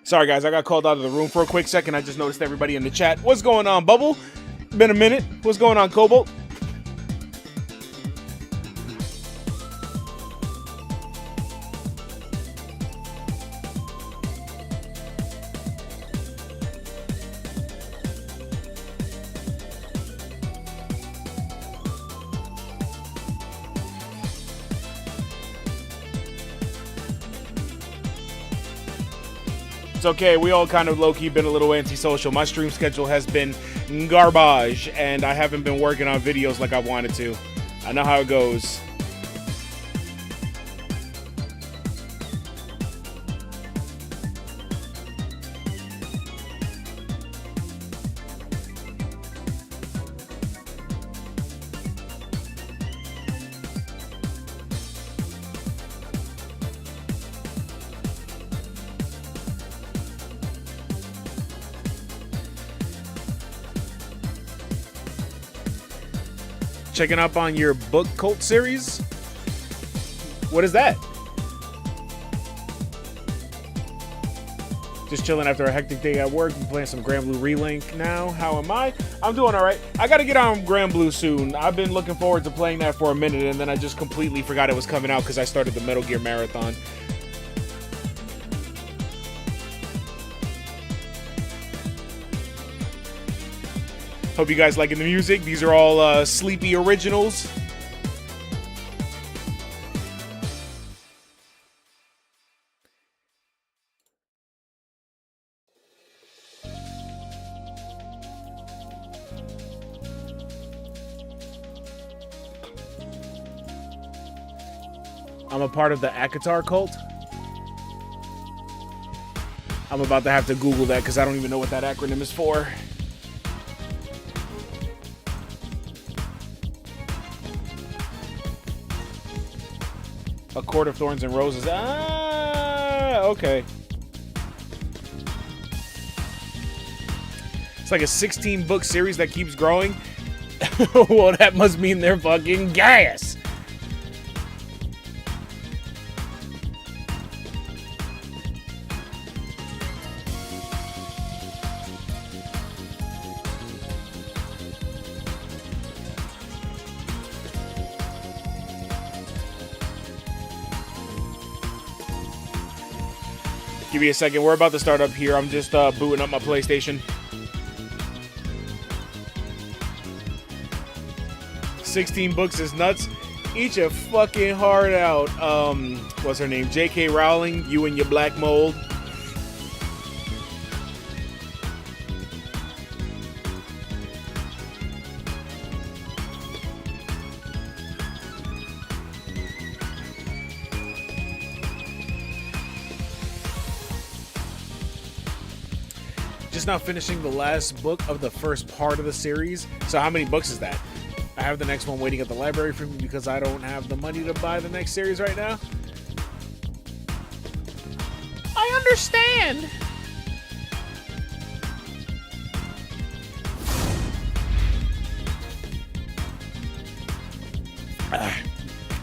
Sorry, guys, I got called out of the room for a quick second. I just noticed everybody in the chat. What's going on, Bubble? Been a minute. What's going on, Cobalt? It's okay, we all kind of low-key been a little antisocial. My stream schedule has been garbage, and I haven't been working on videos like I wanted to. I know how it goes. Checking up on your book cult series? What is that? Just chilling after a hectic day at work. I'm playing some Granblue Relink now. How am I? I'm doing all right. I gotta get on Granblue soon. I've been looking forward to playing that for a minute, and then I just completely forgot it was coming out because I started the Metal Gear Marathon. Hope you guys liking the music. These are all Sleepy originals. I'm a part of the ACOTAR cult. I'm about to have to Google that because I don't even know what that acronym is for. A Court of Thorns and Roses. Ah, okay. It's like a 16-book series that keeps growing. Well, that must mean they're fucking gas. Give me a second. We're about to start up here. I'm just booting up my PlayStation. 16 books is nuts. Eat your fucking heart out. What's her name? J.K. Rowling, you and your black mold. Just now finishing the last book of the first part of the series. So how many books is that? I have the next one waiting at the library for me because I don't have the money to buy the next series right now. I understand.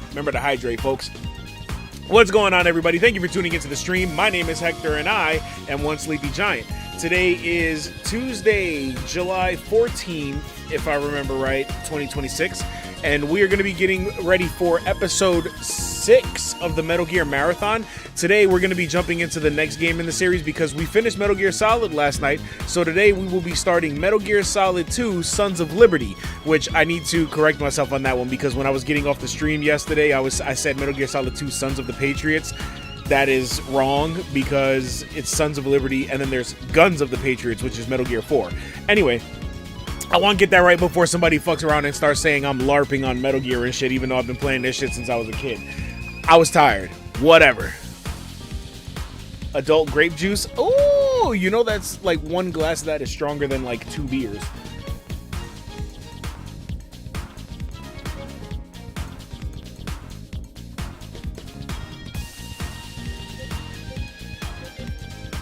Remember to hydrate, folks. What's going on, everybody? Thank you for tuning into the stream. My name is Hector, and I am One Sleepy Giant. Today is Tuesday, July 14th, if I remember right, 2026, and we are going to be getting ready for episode 6 of the Metal Gear Marathon. Today, we're going to be jumping into the next game in the series because we finished Metal Gear Solid last night, so today we will be starting Metal Gear Solid 2, Sons of Liberty, which I need to correct myself on that one because when I was getting off the stream yesterday, I said Metal Gear Solid 2, Sons of the Patriots. That is wrong because it's Sons of Liberty and then there's Guns of the Patriots, which is Metal Gear 4. Anyway, I want to get that right before somebody fucks around and starts saying I'm LARPing on Metal Gear and shit, even though I've been playing this shit since I was a kid. I was tired. Whatever. Adult grape juice. Oh, you know that's like one glass of that is stronger than like 2 beers.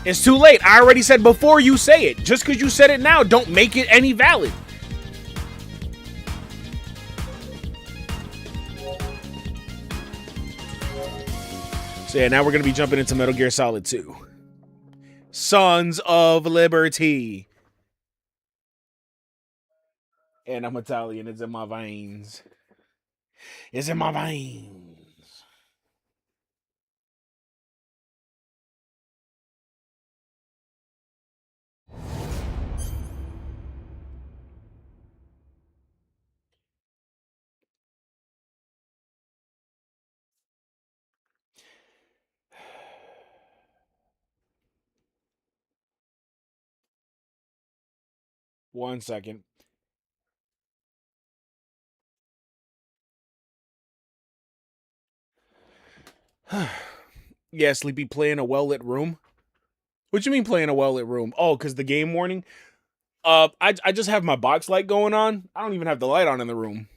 It's too late. I already said before you say it. Just because you said it now, don't make it any valid. So yeah, now we're going to be jumping into Metal Gear Solid 2. Sons of Liberty. And I'm Italian. It's in my veins. It's in my veins. One second. Yeah, Sleepy, playing a well-lit room. What you mean playing a well-lit room? Oh, because the game warning? I just have my box light going on. I don't even have the light on in the room.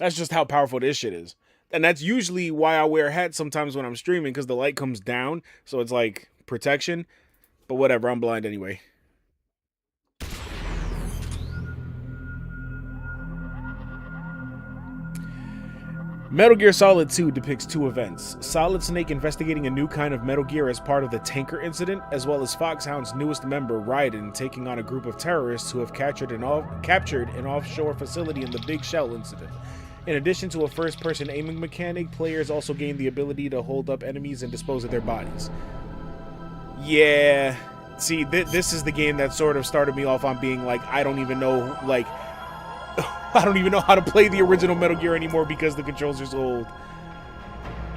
That's just how powerful this shit is. And that's usually why I wear hats sometimes when I'm streaming, because the light comes down, so it's like protection. But whatever, I'm blind anyway. Metal Gear Solid 2 depicts two events: Solid Snake investigating a new kind of Metal Gear as part of the Tanker incident, as well as Foxhound's newest member, Raiden, taking on a group of terrorists who have captured an offshore facility in the Big Shell incident. In addition to a first-person aiming mechanic, players also gain the ability to hold up enemies and dispose of their bodies. Yeah, see, this is the game that sort of started me off on being like, I don't even know, like, I don't even know how to play the original Metal Gear anymore because the controls are so old.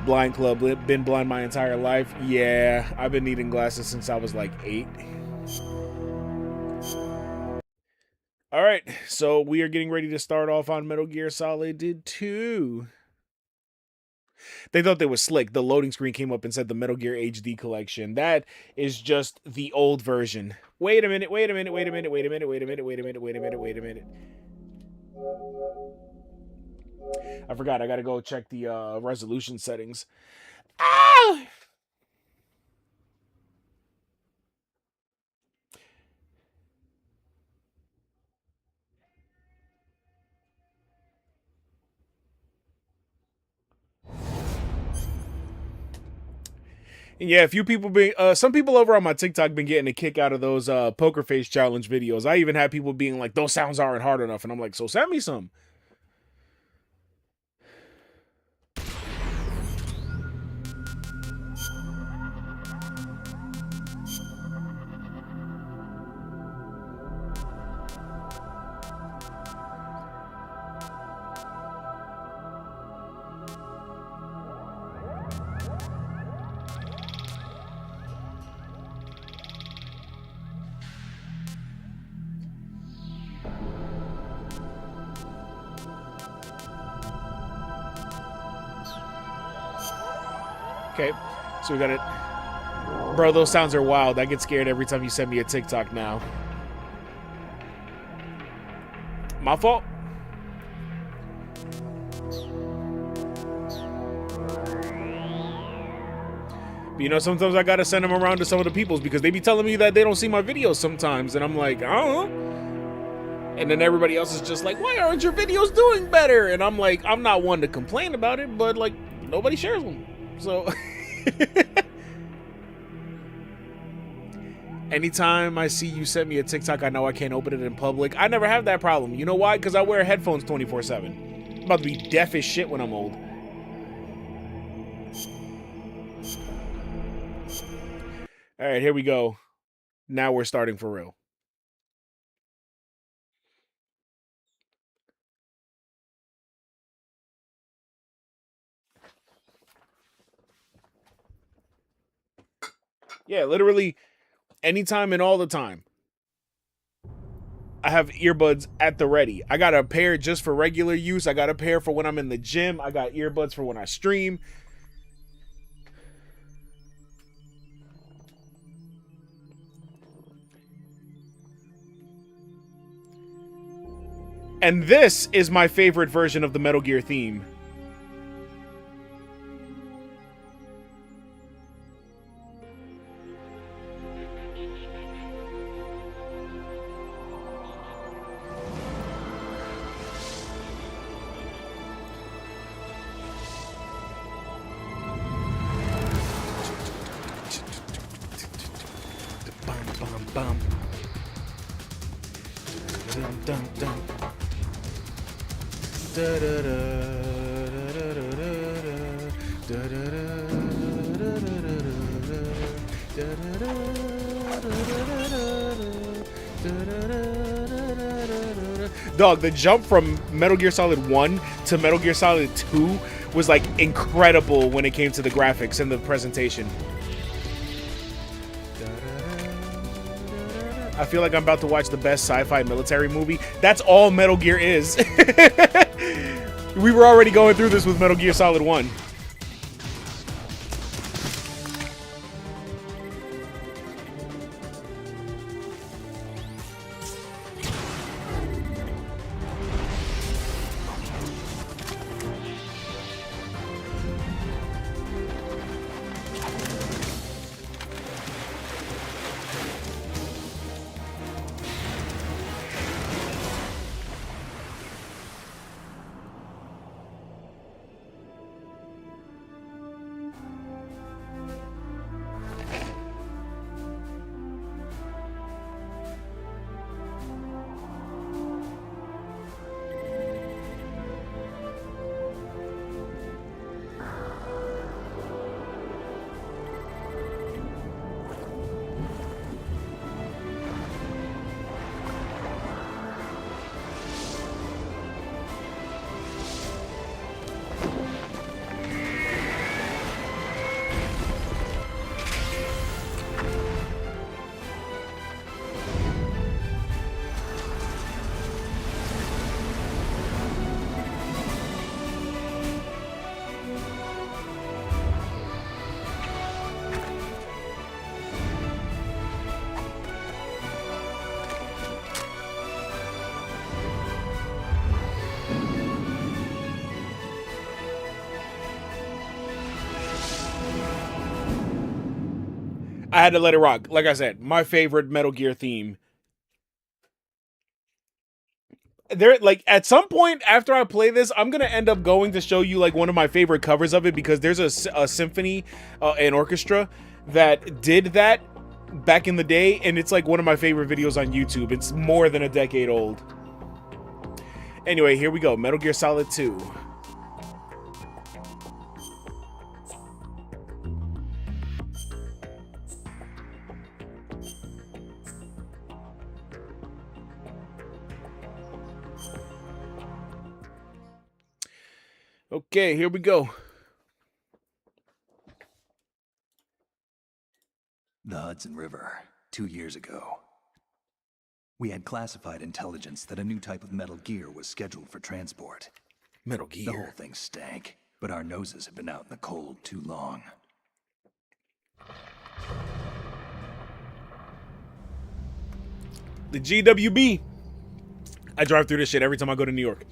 Blind Club, been blind my entire life. Yeah, I've been needing glasses since I was like 8. All right, so we are getting ready to start off on Metal Gear Solid 2. They thought they was slick. The loading screen came up and said the Metal Gear HD collection. That is just the old version. Wait a minute, wait a minute, wait a minute, wait a minute, wait a minute, wait a minute, wait a minute, wait a minute. I forgot, I gotta go check the resolution settings. Ah! Yeah, a few people some people over on my TikTok been getting a kick out of those poker face challenge videos. I even had people being like, those sounds aren't hard enough, and I'm like, so send me some. Okay, so we got it. Bro, those sounds are wild. I get scared every time you send me a TikTok now. My fault? But you know, sometimes I gotta send them around to some of the peoples because they be telling me that they don't see my videos sometimes. And I'm like, I don't know. And then everybody else is just like, why aren't your videos doing better? And I'm like, I'm not one to complain about it, but like, nobody shares them. So anytime I see you send me a TikTok, I know I can't open it in public. I never have that problem. You know why? Because I wear headphones 24/7. I'm about to be deaf as shit when I'm old. All right, here we go. Now we're starting for real. Yeah, literally anytime and all the time. I have earbuds at the ready. I got a pair just for regular use. I got a pair for when I'm in the gym. I got earbuds for when I stream. And this is my favorite version of the Metal Gear theme. Bum, bum. Dun, dun, dun. Da, da, da, da, da, da, da, da. Dog, the jump from Metal Gear Solid 1 to Metal Gear Solid 2 was like incredible when it came to the graphics and the presentation. I feel like I'm about to watch the best sci-fi military movie. That's all Metal Gear is. We were already going through this with Metal Gear Solid 1. I had to let it rock. Like I said, my favorite Metal Gear theme. There, like, at some point after I play this, I'm gonna end up going to show you like one of my favorite covers of it, because there's a symphony, an orchestra that did that back in the day, and it's like one of my favorite videos on YouTube. It's more than a decade old. Anyway, here we go. Metal Gear Solid 2. Okay, here we go. The Hudson River, 2 years ago. We had classified intelligence that a new type of Metal Gear was scheduled for transport. Metal Gear. The whole thing stank, but our noses had been out in the cold too long. The GWB. I drive through this shit every time I go to New York.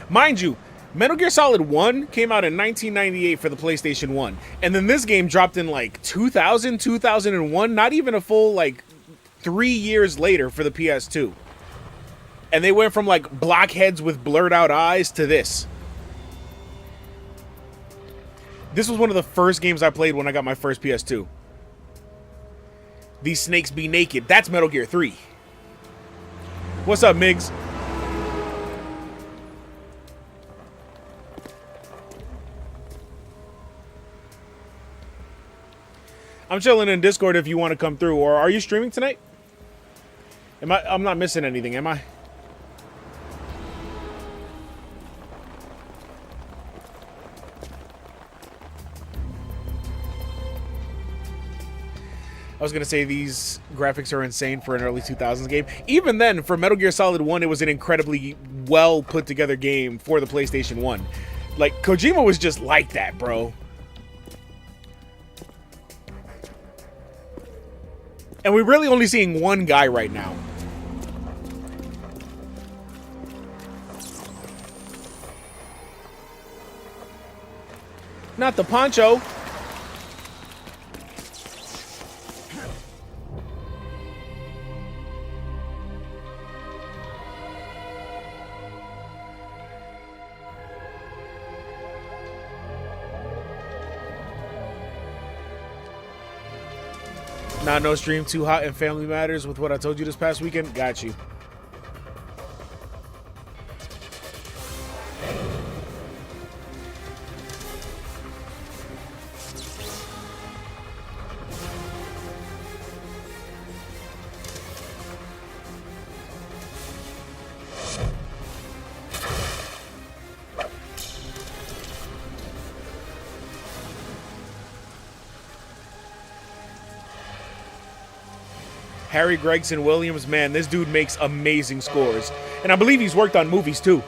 Mind you, Metal Gear Solid 1 came out in 1998 for the PlayStation 1. And then this game dropped in like 2000, 2001, not even a full like 3 years later for the PS2. And they went from like blockheads with blurred out eyes to this. This was one of the first games I played when I got my first PS2. These snakes be naked. That's Metal Gear 3. What's up, Migs? I'm chilling in Discord if you want to come through. Or are you streaming tonight? I'm not missing anything, am I? I was gonna say these graphics are insane for an early 2000s game. Even then, for Metal Gear Solid 1, it was an incredibly well put together game for the PlayStation 1. Like, Kojima was just like that, bro. And we're really only seeing one guy right now. Not the poncho. Nah, no stream too hot and Family Matters with what I told you this past weekend. Got you. Harry Gregson Williams, man, this dude makes amazing scores. And I believe he's worked on movies too.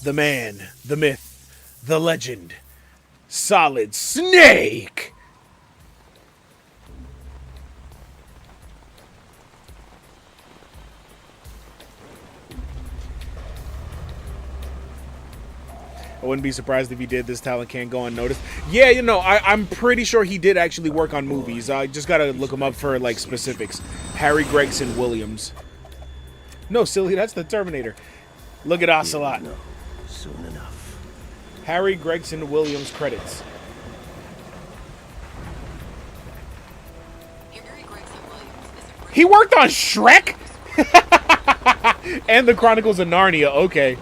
The man, the myth, the legend, Solid Snake! I wouldn't be surprised if he did. This talent can't go unnoticed. Yeah, you know, I'm pretty sure he did actually work on movies. I just gotta look him up for, like, specifics. Harry Gregson Williams. No, silly, that's the Terminator. Look at Ocelot. No, soon enough. Harry Gregson Williams credits. He worked on Shrek? And the Chronicles of Narnia, okay.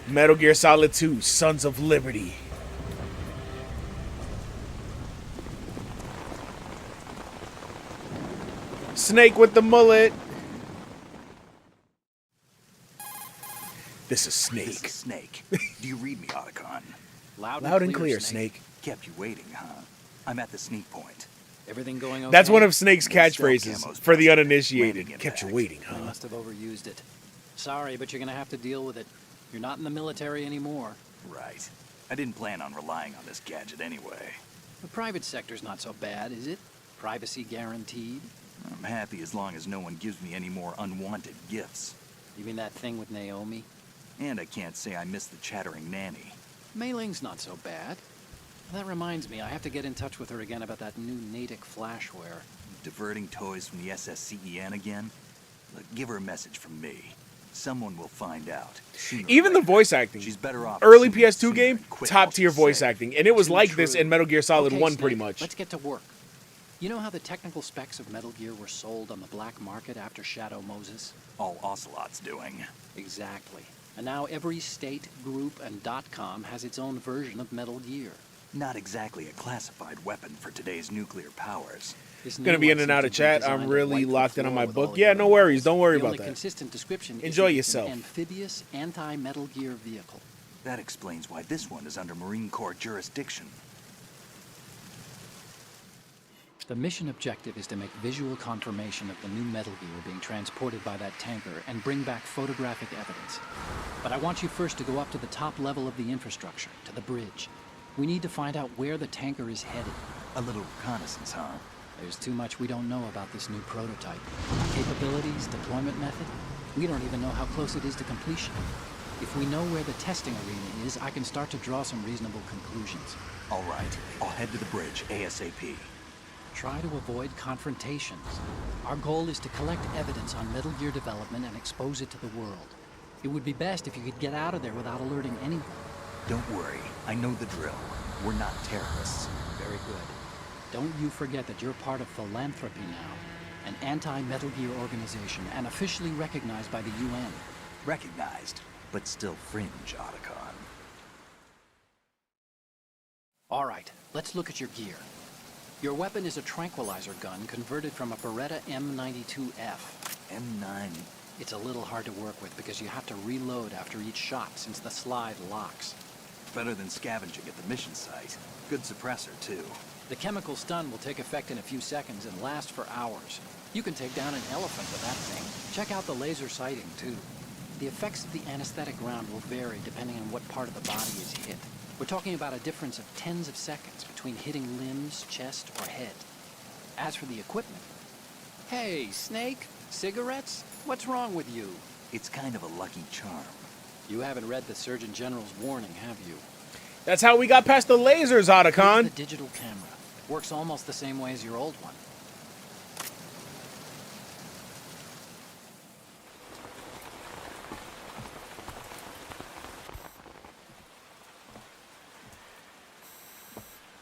Metal Gear Solid 2, Sons of Liberty. Snake with the mullet. This is Snake. This is Snake. Do you read me, Otacon? Loud and clear, Snake. Kept you waiting, huh? I'm at the sneak point. Everything going okay? That's one of Snake's catchphrases Stealth for the camos uninitiated. landing Kept you impact. waiting, I huh? must have overused it. Sorry, but you're gonna have to deal with it. You're not in the military anymore. Right. I didn't plan on relying on this gadget anyway. The private sector's not so bad, is it? Privacy guaranteed? I'm happy as long as no one gives me any more unwanted gifts. You mean that thing with Naomi? And I can't say I miss the chattering nanny. Mei Ling's not so bad. That reminds me, I have to get in touch with her again about that new Natick flashware. Diverting toys from the SSCEN again? Look, give her a message from me. Someone will find out. Sooner or Even the later. voice acting. She's better off Early assuming PS2 sooner game, and quicker, top tier I'll voice say. acting. And it was Too like this true. in Metal Gear Solid Okay, 1 Snake, pretty much. Let's get to work. You know how the technical specs of Metal Gear were sold on the black market after Shadow Moses? All Ocelot's doing. Exactly. And now every state, group, and .com has its own version of Metal Gear. Not exactly a classified weapon for today's nuclear powers. This Gonna new be one in and seems out to of be chat. designed I'm to really wipe the locked in on floor my with book. all of Yeah, your no worries. enemies. Don't worry The about only that. consistent description Enjoy is that it's yourself. an amphibious anti-Metal Gear vehicle. That explains why this one is under Marine Corps jurisdiction. The mission objective is to make visual confirmation of the new Metal Gear being transported by that tanker and bring back photographic evidence. But I want you first to go up to the top level of the infrastructure, to the bridge. We need to find out where the tanker is headed. A little reconnaissance, huh? There's too much we don't know about this new prototype. Capabilities, deployment method, we don't even know how close it is to completion. If we know where the testing arena is, I can start to draw some reasonable conclusions. All right, I'll head to the bridge ASAP. Try to avoid confrontations. Our goal is to collect evidence on Metal Gear development and expose it to the world. It would be best if you could get out of there without alerting anyone. Don't worry, I know the drill. We're not terrorists. Very good. Don't you forget that you're part of Philanthropy now, an anti-Metal Gear organization and officially recognized by the UN. Recognized, but still fringe, Otacon. All right, let's look at your gear. Your weapon is a tranquilizer gun converted from a Beretta M92F. M9. It's a little hard to work with because you have to reload after each shot since the slide locks. Better than scavenging at the mission site. Good suppressor, too. The chemical stun will take effect in a few seconds and last for hours. You can take down an elephant with that thing. Check out the laser sighting, too. The effects of the anesthetic round will vary depending on what part of the body is hit. We're talking about a difference of tens of seconds between hitting limbs, chest, or head. As for the equipment... Hey, Snake, cigarettes? What's wrong with you? It's kind of a lucky charm. You haven't read the Surgeon General's warning, have you? That's how we got past the lasers, Here's Otacon. the digital camera. Works almost the same way as your old one.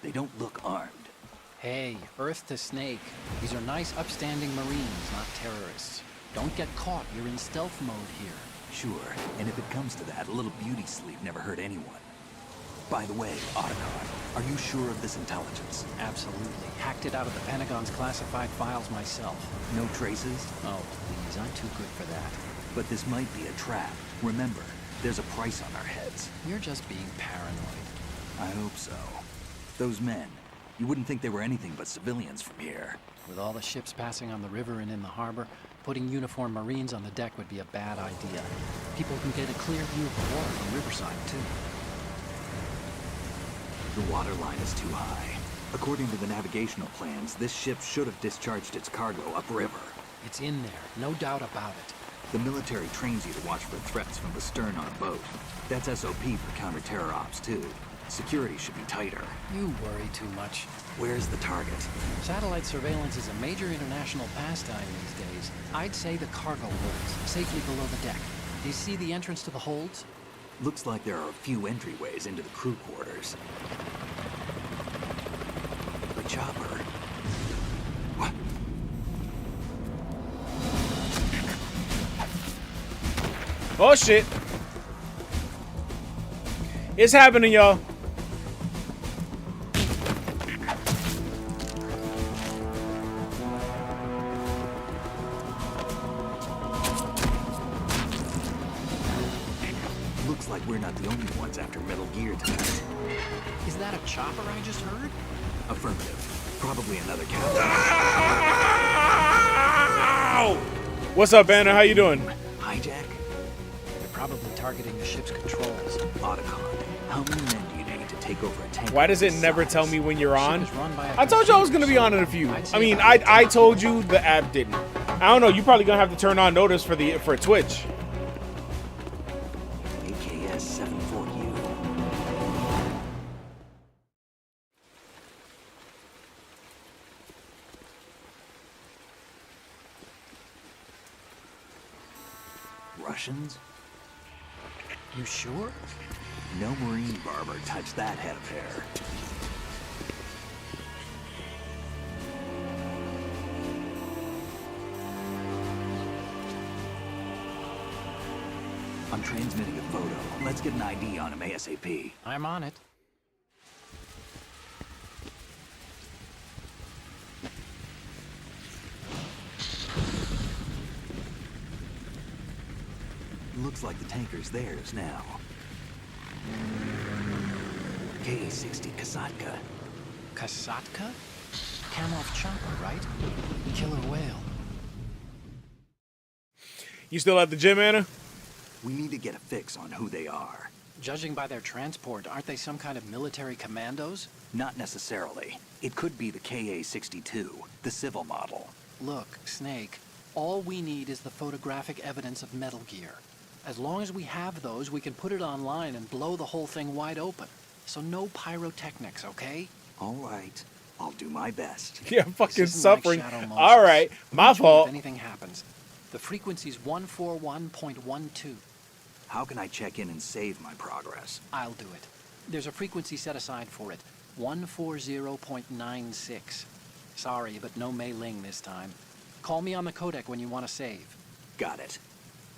They don't look armed. Hey, Earth to Snake. These are nice, upstanding Marines, not terrorists. Don't get caught. You're in stealth mode here. Sure, and if it comes to that, a little beauty sleep never hurt anyone. By the way, Otacon, are you sure of this intelligence? Absolutely. Hacked it out of the Pentagon's classified files myself. No traces? Oh, please, I'm too good for that. But this might be a trap. Remember, there's a price on our heads. You're just being paranoid. I hope so. Those men, you wouldn't think they were anything but civilians from here. With all the ships passing on the river and in the harbor, putting uniformed Marines on the deck would be a bad idea. People can get a clear view of the water from Riverside, too. The water line is too high. According to the navigational plans, this ship should have discharged its cargo upriver. It's in there, no doubt about it. The military trains you to watch for threats from the stern on a boat. That's SOP for counter-terror ops, too. Security should be tighter. You worry too much. Where's the target? Satellite surveillance is a major international pastime these days. I'd say the cargo holds, safely below the deck. Do you see the entrance to the holds? Looks like there are a few entryways into the crew quarters. The chopper. What? Oh shit. It's happening, y'all. Looks like we're not the only ones after Metal Gear tonight. Is that a chopper I just heard? Affirmative. Probably another captain. Ow! What's up, Banner? How you doing? Hijack? They're probably targeting the ship's controls. Otacon, how many men do you need to take over a tank? Why does it this never size? tell me when you're on? Ship is run by a I told you I was gonna be computer, on in a so few. I'd say I mean, about I told you, the app didn't. I don't know. You probably gonna have to turn on notice for Twitch. AKS 74U. Russians? You sure? No Marine barber touched that head of hair. I'm transmitting a photo. Let's get an ID on him ASAP. I'm on it. Looks like the tanker's theirs now. KA-60 Kasatka. Kasatka? Kamov chopper, right? Killer whale. You still at the gym, Anna? We need to get a fix on who they are. Judging by their transport, aren't they some kind of military commandos? Not necessarily. It could be the KA-62, the civil model. Look, Snake, all we need is the photographic evidence of Metal Gear. As long as we have those, we can put it online and blow the whole thing wide open. So no pyrotechnics, okay? All right. I'll do my best. Yeah, This fucking isn't like suffering. Shadow Moses. All right, my Reach me fault. If anything happens. The frequency's 141.12. How can I check in and save my progress? I'll do it. There's a frequency set aside for it. 140.96. Sorry, but no Mei Ling this time. Call me on the codec when you want to save. Got it.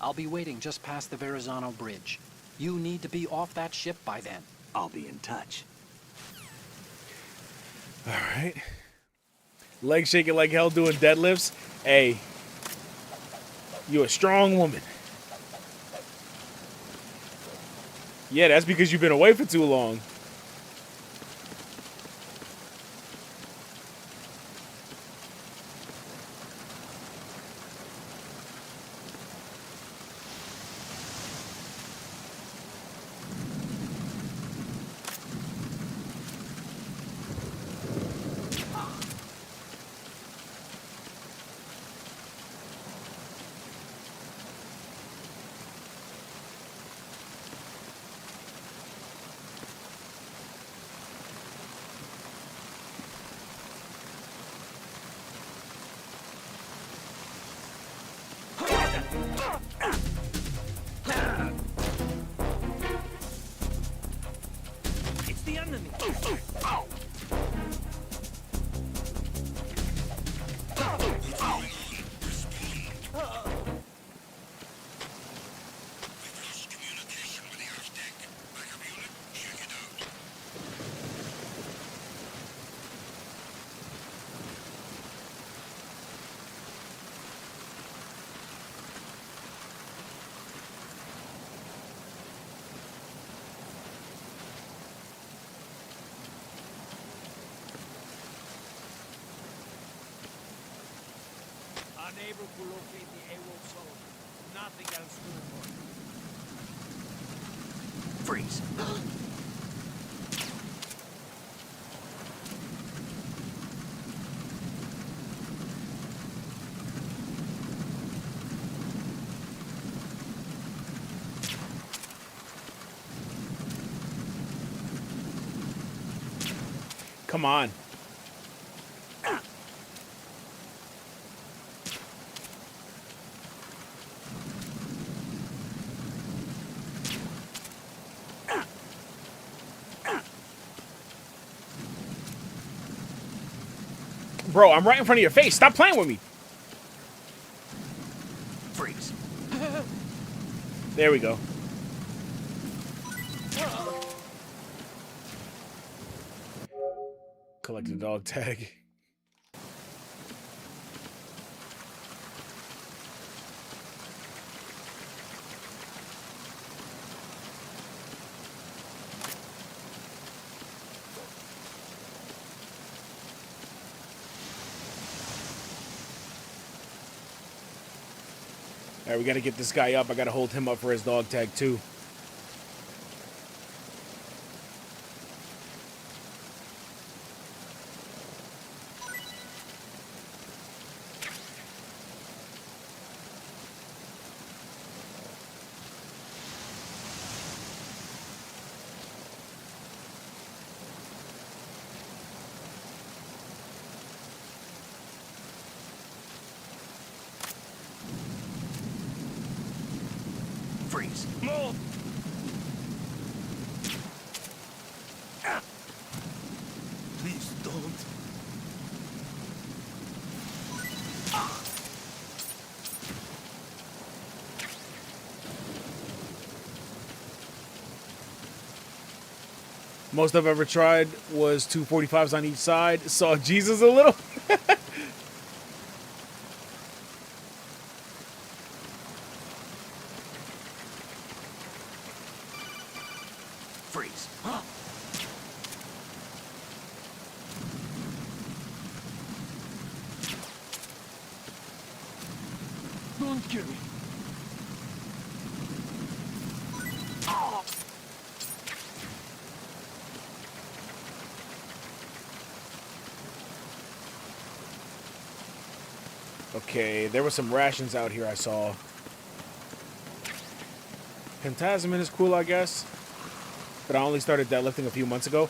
I'll be waiting just past the Verrazano Bridge. You need to be off that ship by then. I'll be in touch. All right. Leg shaking like hell doing deadlifts. Hey, you a strong woman. Yeah, that's because you've been away for too long. enemy. Unable to locate the AWOL zone. Nothing else to report. Freeze. Come on. Bro, I'm right in front of your face. Stop playing with me. Freeze. There we go. Collect the dog tag. All right, we got to get this guy up. I got to hold him up for his dog tag, too. Freeze. Move! Please don't. Most I've ever tried was 245s on each side. Saw Jesus a little. Freeze. Don't kill me. Okay, there were some rations out here I saw. Pentasmin is cool, I guess. But I only started deadlifting a few months ago.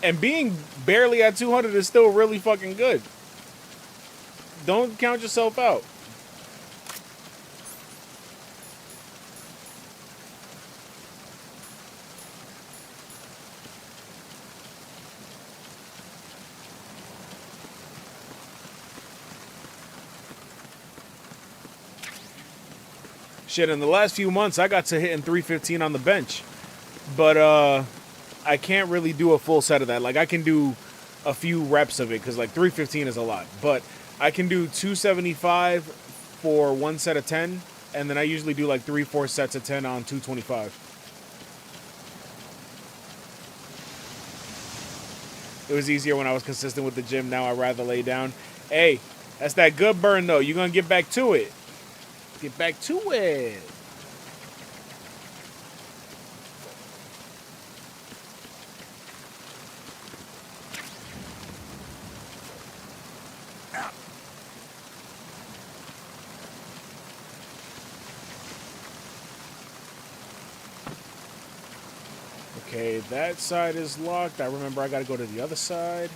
And being barely at 200 is still really fucking good. Don't count yourself out. Shit, in the last few months, I got to hitting 315 on the bench. But I can't really do a full set of that. Like, I can do a few reps of it, because, like, 315 is a lot. But I can do 275 for one set of 10, and then I usually do, like, 3-4 sets of 10 on 225. It was easier when I was consistent with the gym. Now I'd rather lay down. Hey, that's that good burn, though. You're going to get back to it. Get back to it. Okay, that side is locked. I remember I gotta go to the other side.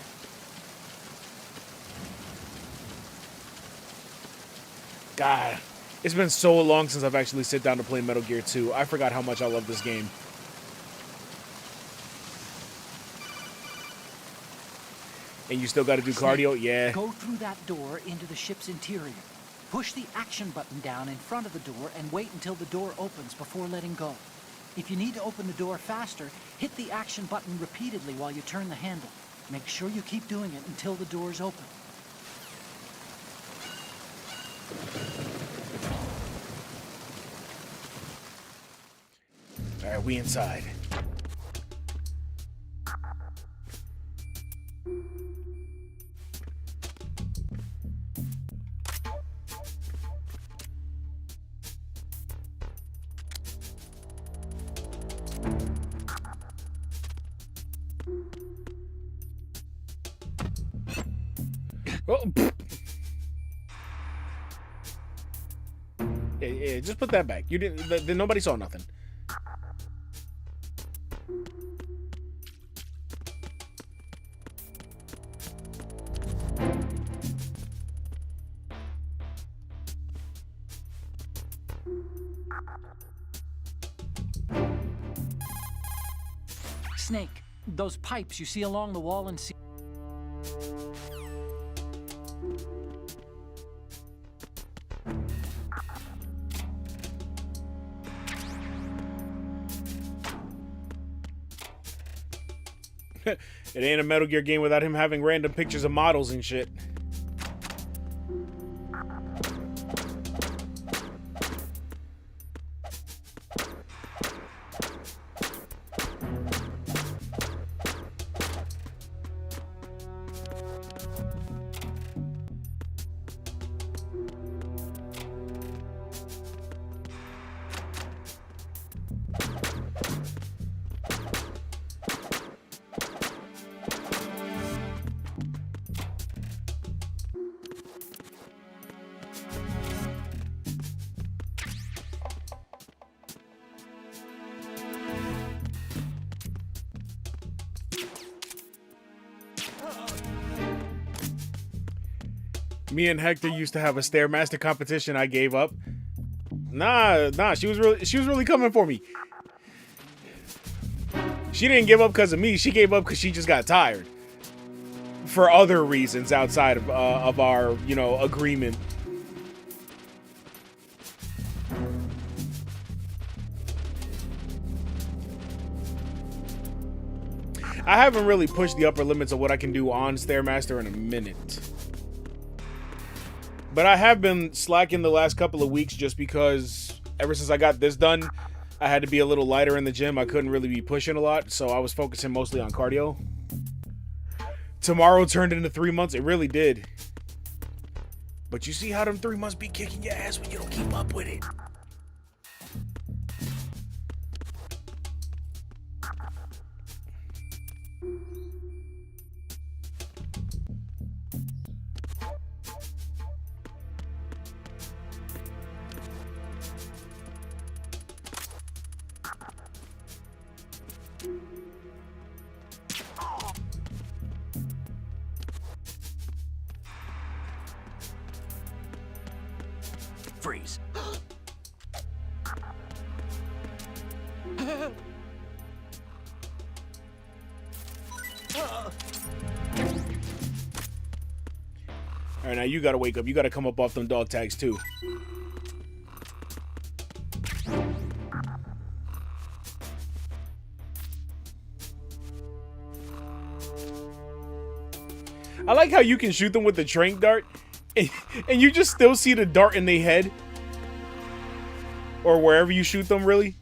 God, it's been so long since I've actually sit down to play Metal Gear 2. I forgot how much I love this game. And you still got to do cardio? Yeah. Go through that door into the ship's interior. Push the action button down in front of the door and wait until the door opens before letting go. If you need to open the door faster, hit the action button repeatedly while you turn the handle. Make sure you keep doing it until the door's open. All right, we inside. Oh, yeah, just put that back. You didn't. Nobody saw nothing. Snake, those pipes you see along the wall and ceiling. It ain't a Metal Gear game without him having random pictures of models and shit. Me and Hector used to have a Stairmaster competition. I gave up. Nah, she was really coming for me. She didn't give up because of me. She gave up because she just got tired. For other reasons outside of our, agreement. I haven't really pushed the upper limits of what I can do on Stairmaster in a minute. But I have been slacking the last couple of weeks just because ever since I got this done, I had to be a little lighter in the gym. I couldn't really be pushing a lot, so I was focusing mostly on cardio. Tomorrow turned into 3 months. It really did. But you see how them 3 months be kicking your ass when you don't keep up with it. Freeze. All right, now you gotta wake up. You gotta come up off them dog tags too. I like how you can shoot them with the tranq dart, and you just still see the dart in their head, or wherever you shoot them, really.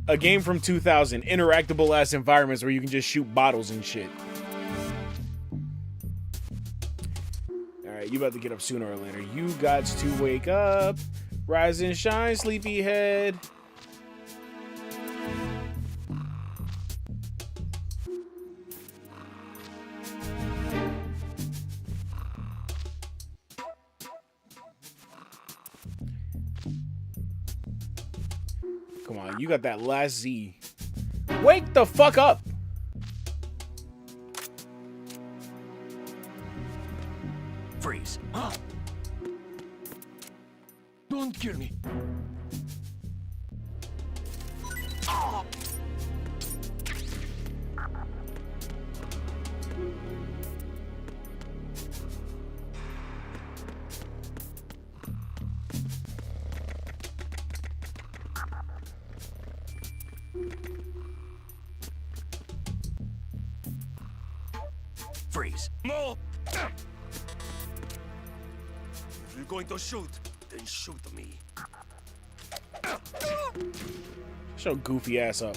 A game from 2000, interactable ass environments where you can just shoot bottles and shit. Alright, you about to get up sooner or later. You got to wake up. Rise and shine, sleepyhead. Come on, you got that last Z. Wake the fuck up! Freeze. Don't kill me. Freeze. No! If you're going to shoot, then shoot me. Show goofy ass up.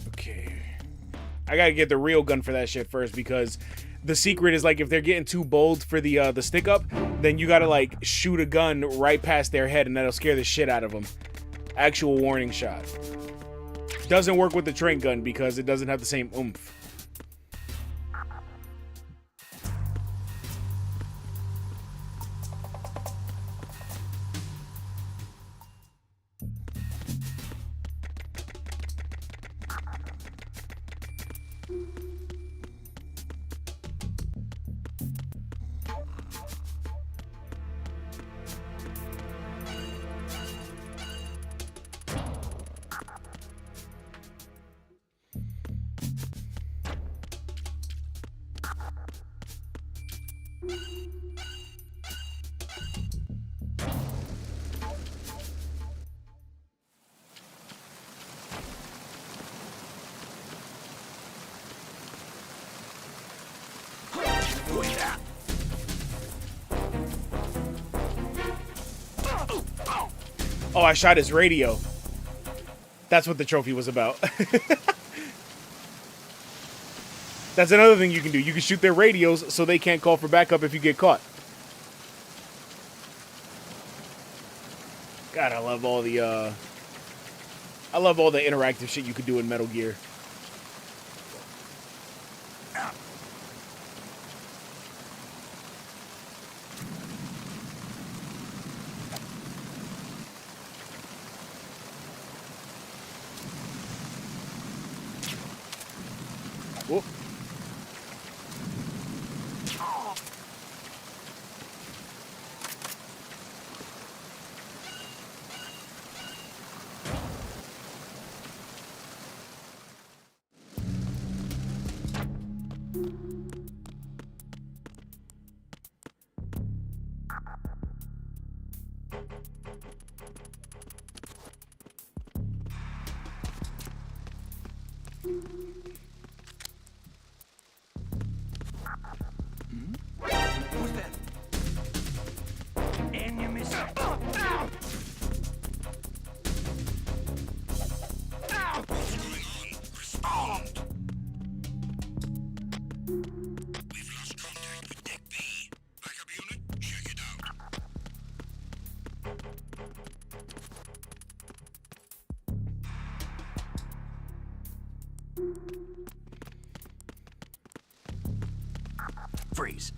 Okay. I gotta get the real gun for that shit first, because the secret is, like, if they're getting too bold for the stick up, then you gotta, like, shoot a gun right past their head, and that'll scare the shit out of them. Actual warning shot. Doesn't work with the Trank gun because it doesn't have the same oomph. Oh, I shot his radio. That's what the trophy was about. That's another thing you can do. You can shoot their radios so they can't call for backup if you get caught. God, I love all the interactive shit you could do in Metal Gear. Whoop. Who's that? Enemies. We've lost contact with Deck B. Backup unit, check it out. Freeze.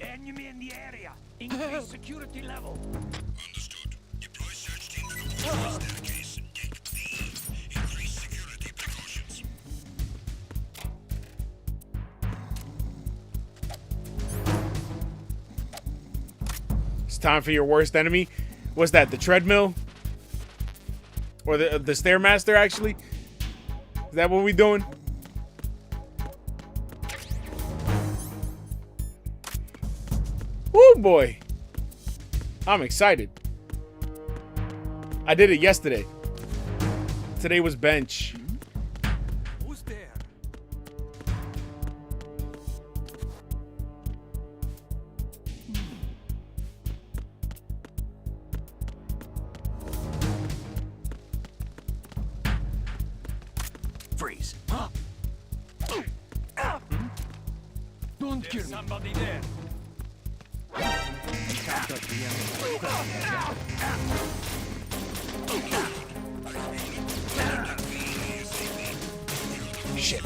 Enemy in the area. Increase security level. Understood. Deploy search team to the portal staircase. Deck B. Increase security precautions. It's time for your worst enemy. What's that? The treadmill? Or the Stairmaster, actually? Is that what we doing? Woo, boy. I'm excited. I did it yesterday. Today was bench. Who's there? Freeze. Don't kill me. Somebody there. Shit.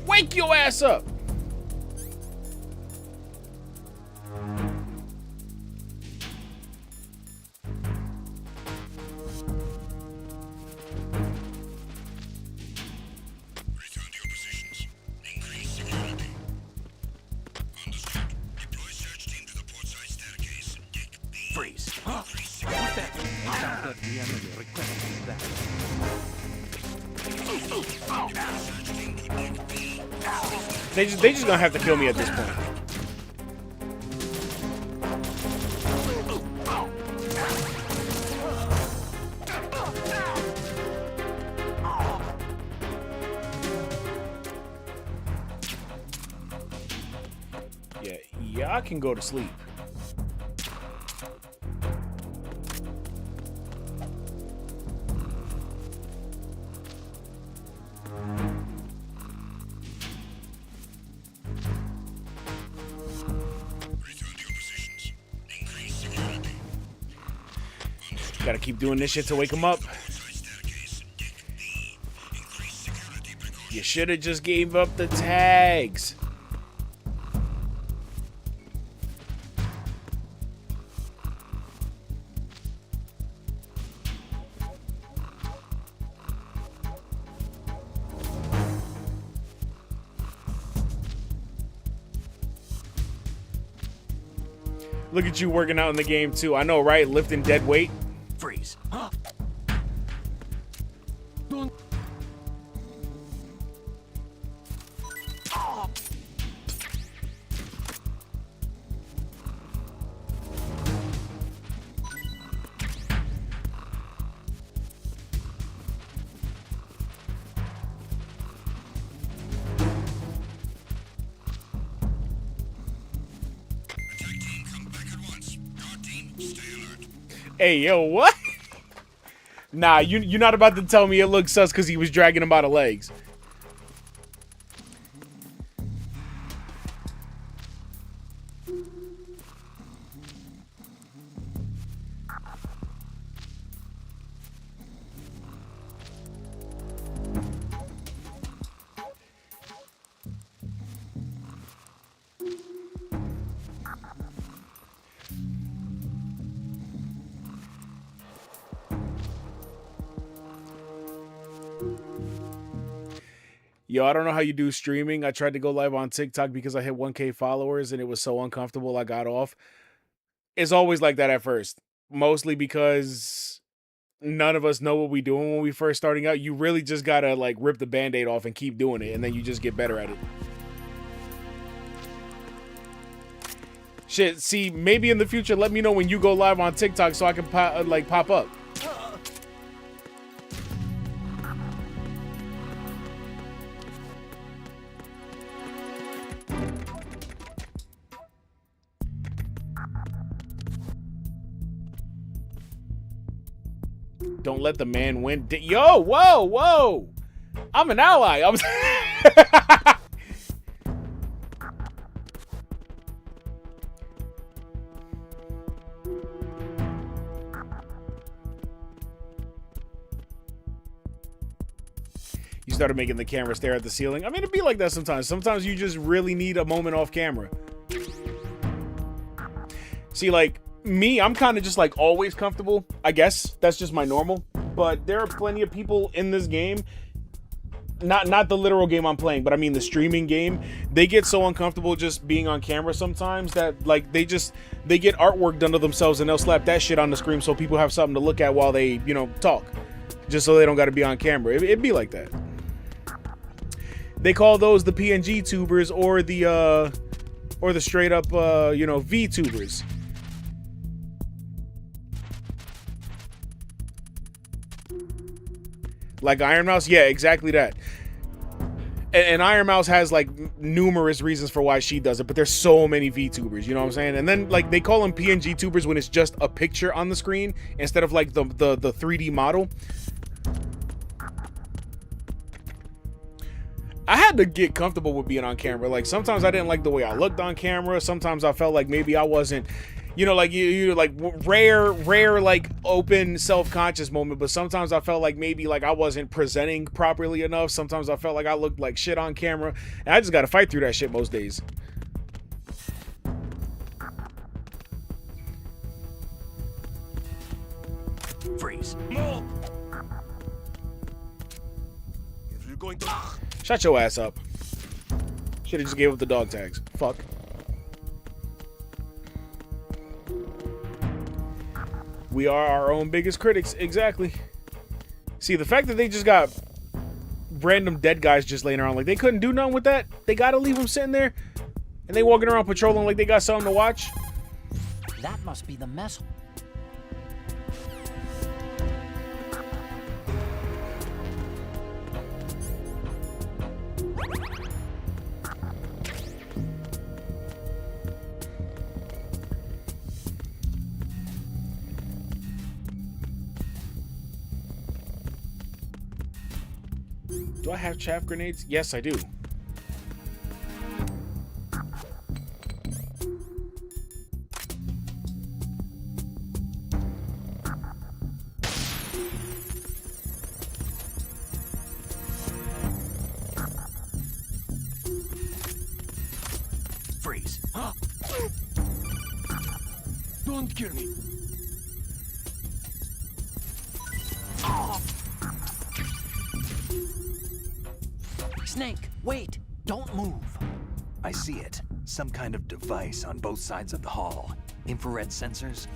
Wake your ass up! Return to your positions. Increase security. Understood. Deploy search team to the portside staircase. Deck B. Freeze. Increase security. Search team to deck B. They just gonna have to kill me at this point. Yeah, I can go to sleep. Return to your positions. Increase security. Gotta keep doing this shit to wake him up. Portside staircase. Deck B. Increase security precautions. You should have just gave up the tags. Look at you working out in the game too. I know, right? Lifting dead weight. Freeze. Attack team, come back at once. Guard team, stay alert. Hey, yo, what? Nah, you're not about to tell me it looks sus because he was dragging him by the legs. Yo, I don't know how you do streaming. I tried to go live on TikTok because I hit 1K followers and it was so uncomfortable I got off. It's always like that at first. Mostly because none of us know what we doing when we first starting out. You really just gotta like rip the band-aid off and keep doing it, and then you just get better at it. Shit, see, maybe in the future, let me know when you go live on TikTok so I can pop up. Don't let the man win. Yo, whoa, whoa. I'm an ally. I'm You started making the camera stare at the ceiling. I mean, it'd be like that sometimes. Sometimes you just really need a moment off camera. See, like, me, I'm kind of just like always comfortable. I guess that's just my normal. But there are plenty of people in this game, not the literal game I'm playing, but I mean the streaming game. They get so uncomfortable just being on camera sometimes that like they get artwork done to themselves and they'll slap that shit on the screen so people have something to look at while they, you know, talk, just so they don't got to be on camera. It'd be like that. They call those the PNG tubers or the straight up you know, VTubers. Like Iron Mouse? Yeah, exactly that. and Iron Mouse has like numerous reasons for why she does it, but there's so many VTubers, you know what I'm saying? And then like they call them PNG tubers when it's just a picture on the screen instead of like the 3D model. I had to get comfortable with being on camera. Like sometimes I didn't like the way I looked on camera. Sometimes I felt like maybe I wasn't, you know, like you like rare like open self-conscious moment. But sometimes I felt like maybe like I wasn't presenting properly enough. Sometimes I felt like I looked like shit on camera, and I just got to fight through that shit most days. Freeze. Move! If you're going to... Shut your ass up. Should have just gave up the dog tags. Fuck. We are our own biggest critics. Exactly. See, the fact that they just got random dead guys just laying around, like they couldn't do nothing with that. They gotta leave them sitting there, and they walking around patrolling like they got something to watch. That must be the mess. Do I have chaff grenades? Yes, I do. Freeze. Don't kill me. Snake, wait! Don't move! I see it. Some kind of device on both sides of the hall. Infrared sensors?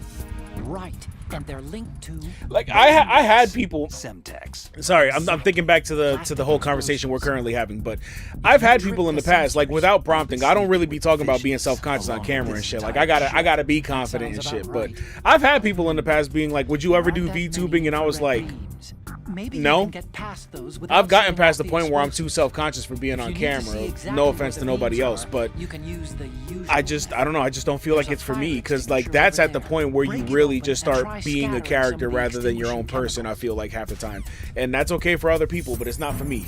Right, and they're linked to... Like I had people. Semtex. Sorry, I'm thinking back to the whole conversation we're currently having, but I've had people in the past, like without prompting. I don't really be talking about being self-conscious on camera and shit. Like I gotta be confident and shit. But I've had people in the past being like, "Would you ever do VTubing?" And I was like, Maybe no. you can get past those without I've gotten setting past the off point where I'm explosives. too self-conscious for being If on you need to camera. see exactly No where offense the to nobody beams else, are, but you can use the usual I don't know. I just don't feel like There's it's a for me fire because like extinguisher that's over at the there. point where you Break it really open just and start try being a scattering character some of the rather than your own extinguishing person. I chemicals. feel like half the time, and that's okay for other people, but it's not for me.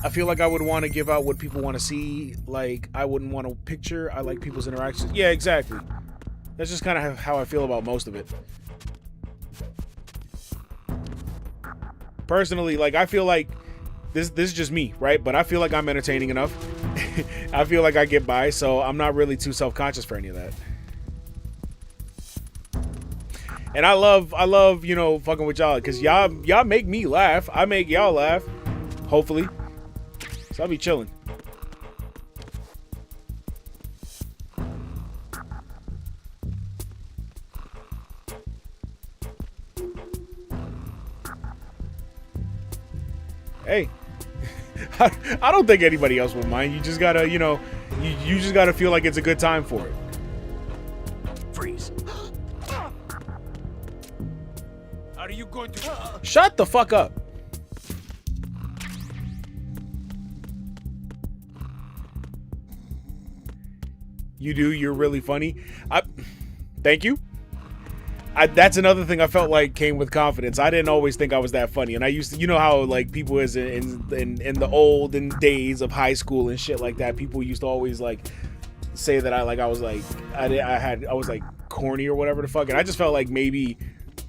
I feel like I would want to give out what people want to see. Like, I wouldn't want to picture. I like people's interactions. Yeah, exactly. That's just kind of how I feel about most of it. Personally, like, I feel like this is just me, right? But I feel like I'm entertaining enough. I feel like I get by, so I'm not really too self-conscious for any of that. And I love, you know, fucking with y'all, because y'all make me laugh. I make y'all laugh, hopefully. So I'll be chilling. Hey, I don't think anybody else would mind. You just gotta, you know, you just gotta feel like it's a good time for it. Freeze. Are you going to... Shut the fuck up. You do. You're really funny. Thank you. That's another thing I felt like came with confidence. I didn't always think I was that funny, and I used to, you know how like people is in the olden days of high school and shit like that. People used to always like say that I was like corny or whatever the fuck, and I just felt like maybe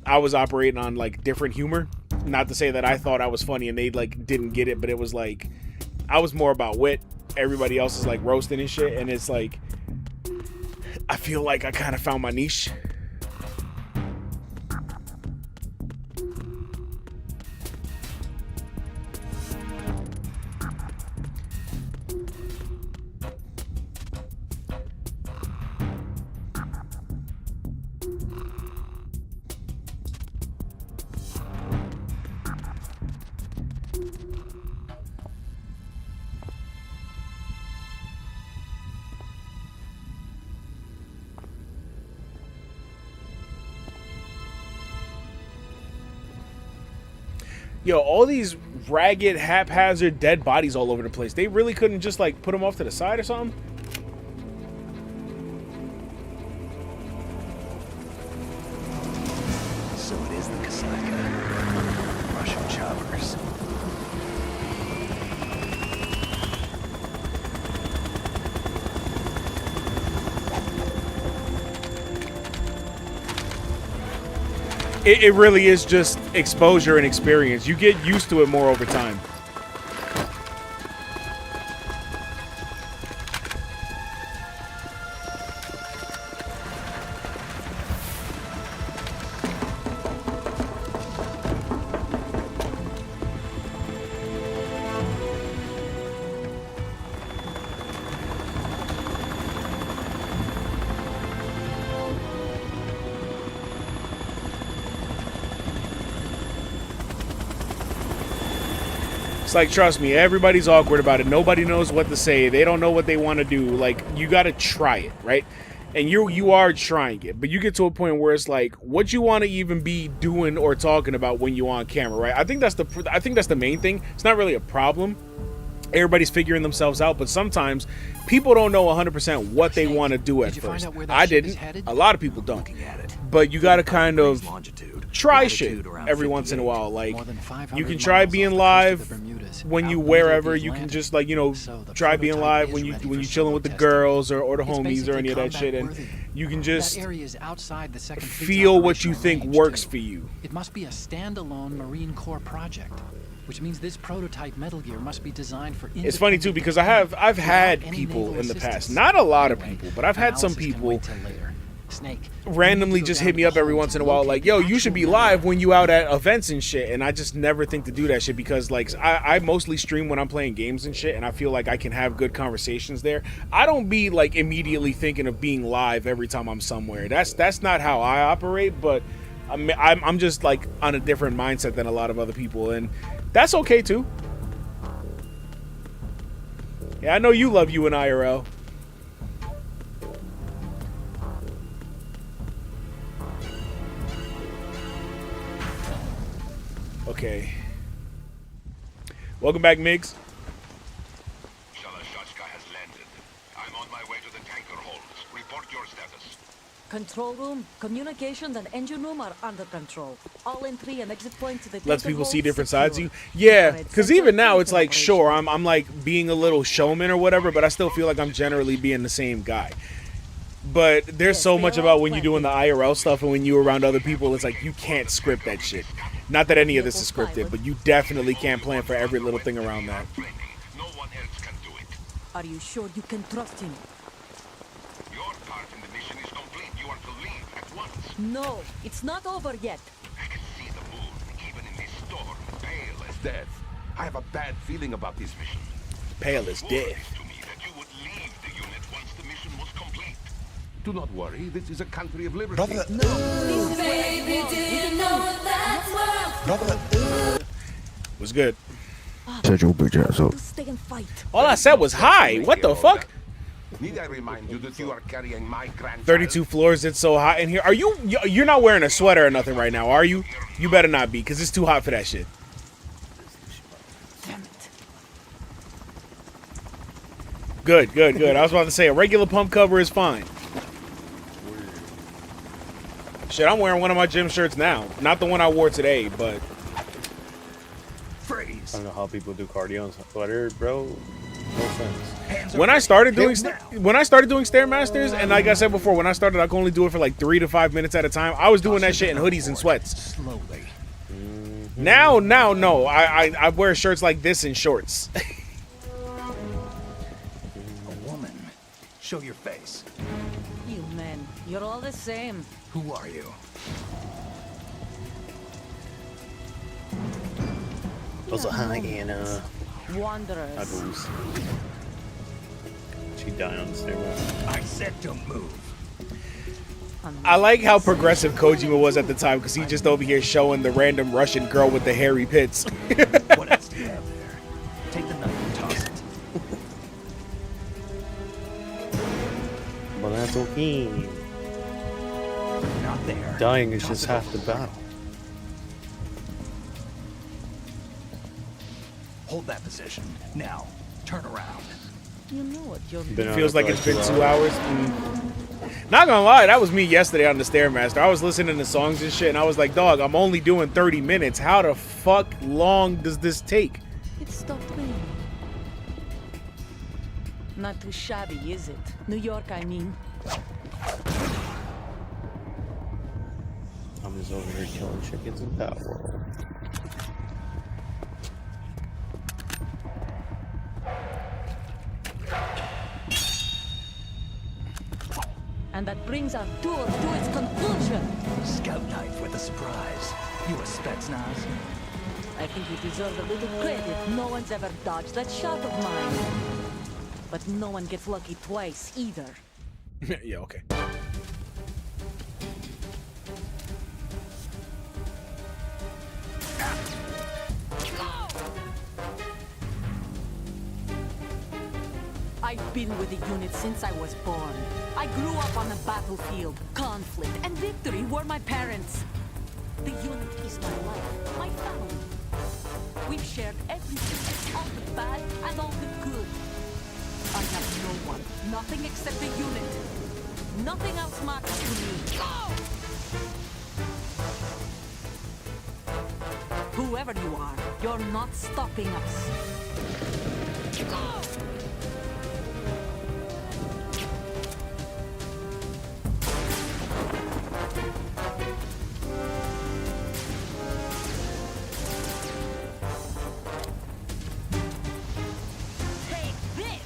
I was operating on like different humor. Not to say that I thought I was funny and they like didn't get it, but it was like I was more about wit. Everybody else is like roasting and shit, and it's like I feel like I kind of found my niche. Yo, all these ragged, haphazard, dead bodies all over the place. They really couldn't just like put them off to the side or something? So it is the Kasatka. Russian choppers. It really is just exposure and experience. You get used to it more over time. It's like, trust me, everybody's awkward about it. Nobody knows what to say. They don't know what they want to do. Like, you got to try it, right? And you are trying it, but you get to a point where it's like, what you want to even be doing or talking about when you're on camera, right? I think that's the main thing. It's not really a problem. Everybody's figuring themselves out, but sometimes people don't know 100% what they want to do at first. I didn't. A lot of people don't. But you got to kind of try shit every once in a while. Like, you can try being live when you wherever. You can just, like, you know, try being live when you chilling with the girls or the homies or any of that shit, and you can just feel what you think works for you. It must be a standalone Marine Corps project, which means this prototype Metal Gear must be designed for. It's funny too, because I've had people in the past, not a lot of people, but I've had some people randomly just hit me up every once in a while, like, yo, you should be live when you out at events and shit. And I just never think to do that shit, because like I mostly stream when I'm playing games and shit, and I feel like I can have good conversations there. I don't be like immediately thinking of being live every time I'm somewhere. That's not how I operate, but I'm just like on a different mindset than a lot of other people, and that's okay too. Yeah, I know you love you in IRL. Okay. Welcome back, Migs. Shalashatska has landed. I'm on my way to the tanker holds. Report your status. Control room, communications, and engine room are under control. All entry and exit points to the Lets tanker people see hold different sides of secure. you. Yeah, Infrared because sensor even now in it's like, operation. sure, I'm like being a little showman or whatever, but I still feel like I'm generally being the same guy. But there's so much about when you're doing the IRL stuff and when you're around other people, it's like you can't script that shit. Not that any of this is scripted, but you definitely can't plan for every little thing around that. No one else can do it. Are you sure you can trust him? Your part in the mission is complete. You are to leave at once. No, it's not over yet. I can see the moon, even in this storm, pale as death. I have a bad feeling about this mission. Pale as Swore death. it to me that you would leave the unit once the mission was complete. Do not worry. This is a country of liberty. This is where Was good. to stay and fight. All I said was hi. What the fuck? Need I remind you that you are carrying my grandchild? 32 floors. It's so hot in here. Are you're not wearing a sweater or nothing right now, are you? You better not be, because it's too hot for that shit. Damn it. Good, good, good. I was about to say, a regular pump cover is fine. Shit, I'm wearing one of my gym shirts now. Not the one I wore today, but... Freeze. I don't know how people do cardio on sweater, bro. No offense. When I started doing Stairmasters, and like I said before, when I started, I could only do it for like 3 to 5 minutes at a time. I was doing that shit in hoodies and sweats. Slowly. Now, no. I wear shirts like this and shorts. A woman. Show your face. You men, you're all the same. Who are you? Also, hi, Anna. Wanderers. Huggles. She died on the stairwell. I said don't move. I like how progressive Kojima was at the time, because he just over here showing the random Russian girl with the hairy pits. What else do you have there? Take the knife and toss it. But that's okay. Not there. Dying is Toss just it half over. the battle. Hold that position. Now, turn around. You know what you're Been on Feels it for like it's been 2 2 hours. Not gonna lie, that was me yesterday on the Stairmaster. I was listening to songs and shit, and I was like, dog, I'm only doing 30 minutes. How the fuck long does this take? It stopped raining. Not too shabby, is it? New York, I mean. I'm just over here killing chickens in Power World. And that brings our tour to its conclusion. Scout knife with a surprise. You a Spetsnaz? I think you deserve a little credit. No one's ever dodged that shot of mine. But no one gets lucky twice, either. Yeah, okay. I've been with the unit since I was born. I grew up on the battlefield. Conflict and victory were my parents. The unit is my life, my family. We've shared everything, all the bad and all the good. I have no one, nothing except the unit. Nothing else matters to me. Whoever you are, you're not stopping us. Take this!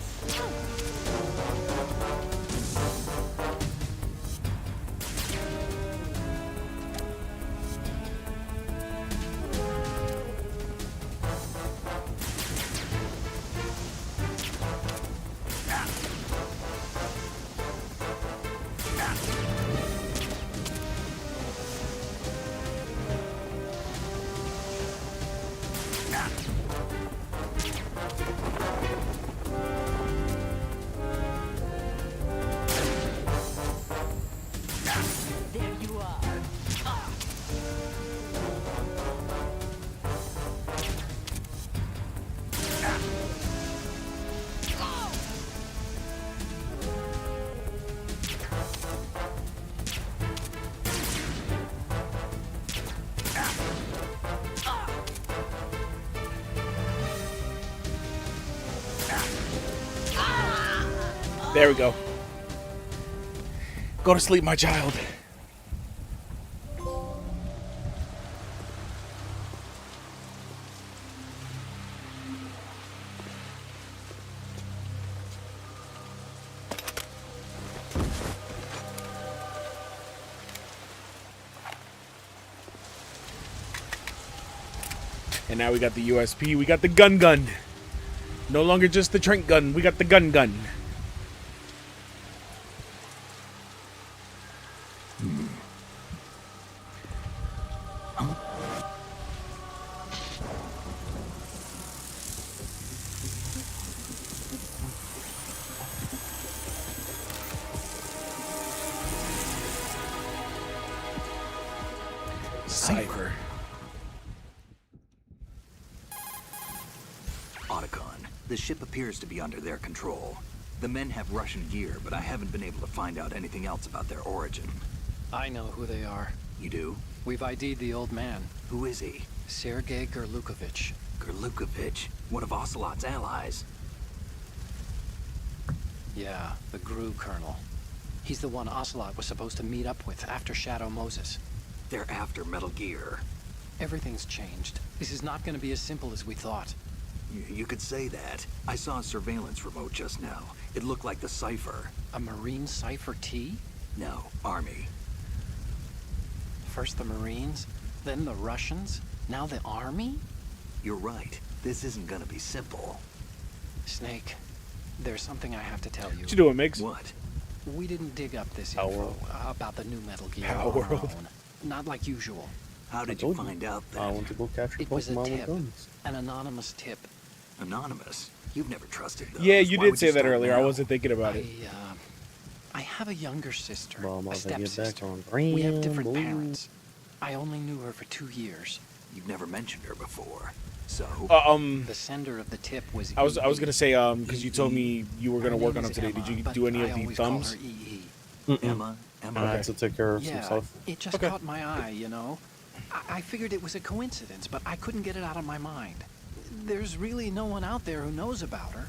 There you are. There we go. Go to sleep, my child. And now we got the USP, we got the gun. No longer just the Trent gun, we got the gun. Cypher. Otacon, the ship appears to be under their control. The men have Russian gear, but I haven't been able to find out anything else about their origin. I know who they are. You do? We've ID'd the old man, Who is he? Sergei Gerlukovich. Gerlukovich, one of Ocelot's allies. Yeah, the GRU colonel. He's the one Ocelot was supposed to meet up with after Shadow Moses. They're after Metal Gear. Everything's changed. This is not going to be as simple as we thought. You could say that. I saw a surveillance remote just now. It looked like the Cypher. A Marine Cypher T? No, Army. First the Marines, then the Russians, now the Army? You're right. This isn't gonna be simple. Snake, there's something I have to tell you. What you doing, Migs? What? We didn't dig up this Power info World. about the new Metal Gear Power on our World. own. Not like usual. How did you told you. find out I that? want to go capture It was a Pokemon with tip. guns. An anonymous tip. Anonymous. You've never trusted those. Yeah, you Why did would say that start earlier. I now? wasn't thinking about it. I have a younger sister, Well, I'm a about to get back stepsister. on We have different Rambo. parents. I only knew her for 2 years. You've never mentioned her before. So, The sender of the tip was I was EE. gonna say because you told me you were gonna Her work name on them is today. Emma, Did you but do any I of the always call thumbs? her EE. Emma, I had to take care of some Yeah, stuff. it just Okay. caught my eye, you know. I figured it was a coincidence, but I couldn't get it out of my mind. There's really no one out there who knows about her.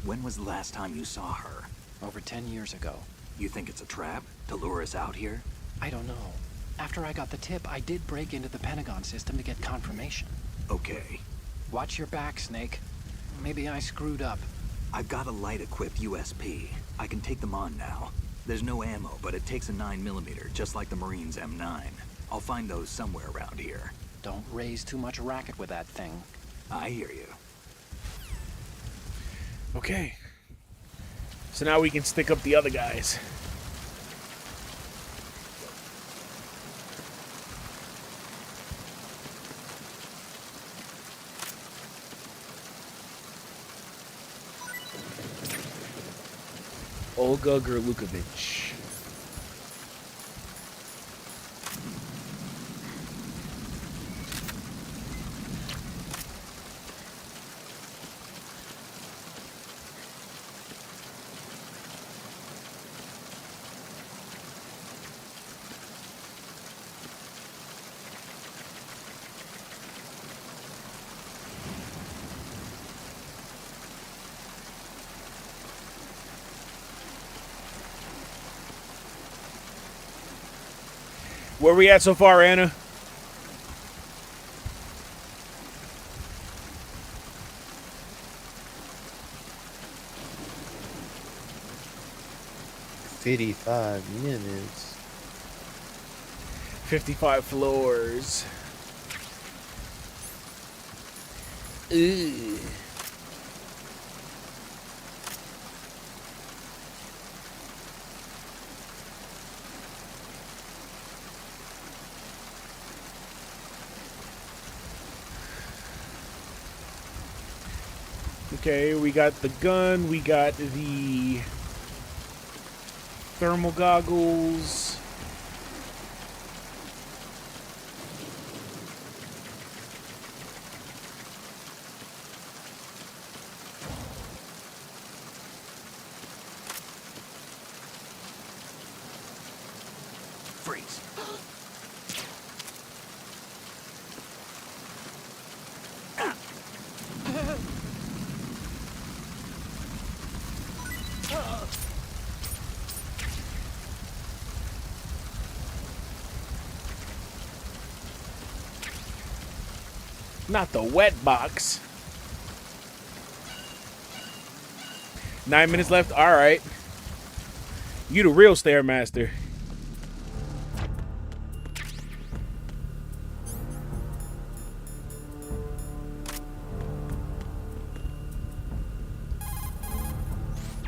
when was the last time you saw her? Over 10 years ago. You think it's a trap to lure us out here? I don't know. After I got the tip, I did break into the Pentagon system to get confirmation. Okay. Watch your back, Snake. Maybe I screwed up. I've got a light-equipped USP. I can take them on now. There's no ammo, but it takes a 9mm, just like the Marines' M9. I'll find those somewhere around here. Don't raise too much racket with that thing. I hear you. Okay. So now we can stick up the other guys. Olga Gerlukovich. Where we at so far, Anna? $55 minutes. 55 floors. Ugh. Okay, we got the gun, we got the thermal goggles. Freeze. Not the wet box. 9 minutes left. All right. You the real Stairmaster.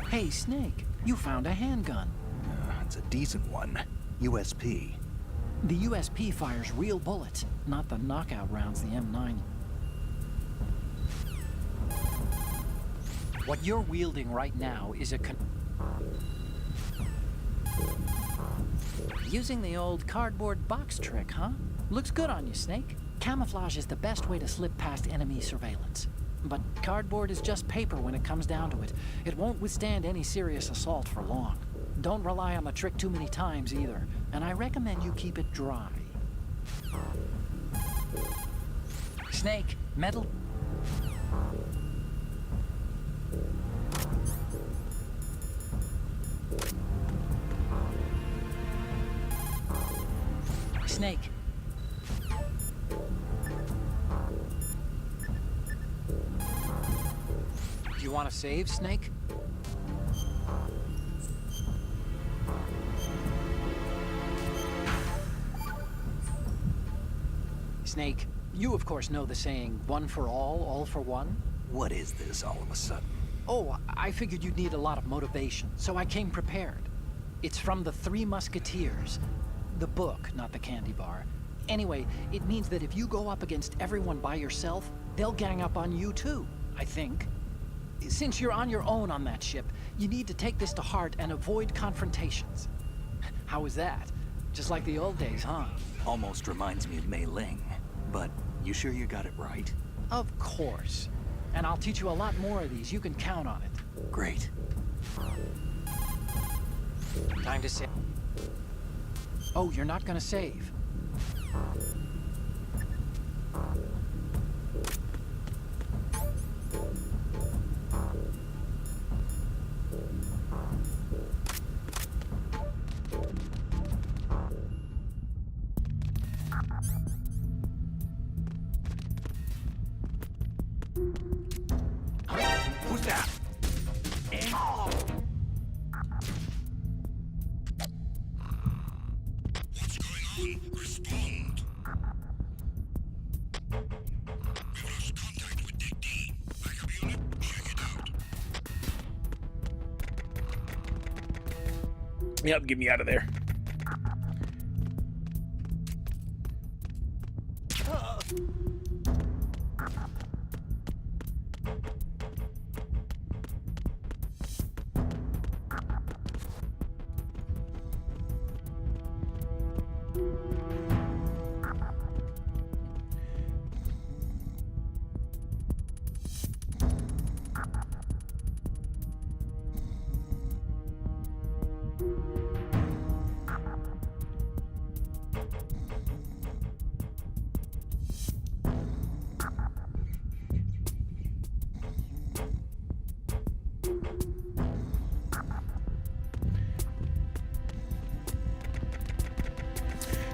Hey, Snake, you found a handgun. It's a decent one. USP. The USP fires real bullets, not the knockout rounds the M9. What you're wielding right now is a Using the old cardboard box trick, huh? Looks good on you, Snake. Camouflage is the best way to slip past enemy surveillance. But cardboard is just paper when it comes down to it. It won't withstand any serious assault for long. Don't rely on the trick too many times either, and I recommend you keep it dry. Snake, metal... Snake. You want to save, Snake? Snake, you of course know the saying, one for all for one? What is this all of a sudden? Oh, I figured you'd need a lot of motivation, so I came prepared. It's from the Three Musketeers. The book, not the candy bar. Anyway, it means that if you go up against everyone by yourself, they'll gang up on you too, I think. Since you're on your own on that ship, you need to take this to heart and avoid confrontations. How was that? Just like the old days, huh? Almost reminds me of Mei Ling. But You sure you got it right? Of course. And I'll teach you a lot more of these. You can count on it. Great. Time to save. Oh, you're not gonna save. Who's that? What's going on? Respond. We've lost contact with Deck D. Backup unit, check it out. Yep, get me out of there.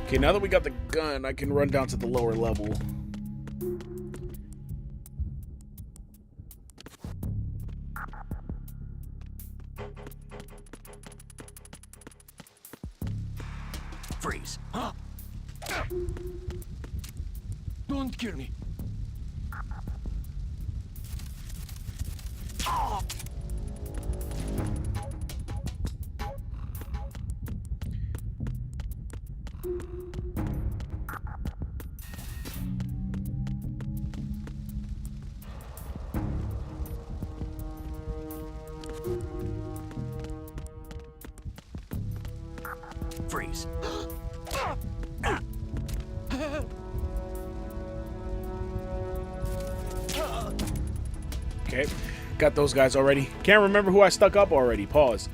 Okay, now that we got the gun, I can run down to the lower level. Freeze. Don't kill me. Freeze. Okay, got those guys already. Can't remember who I stuck up already. Pause.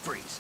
Freeze.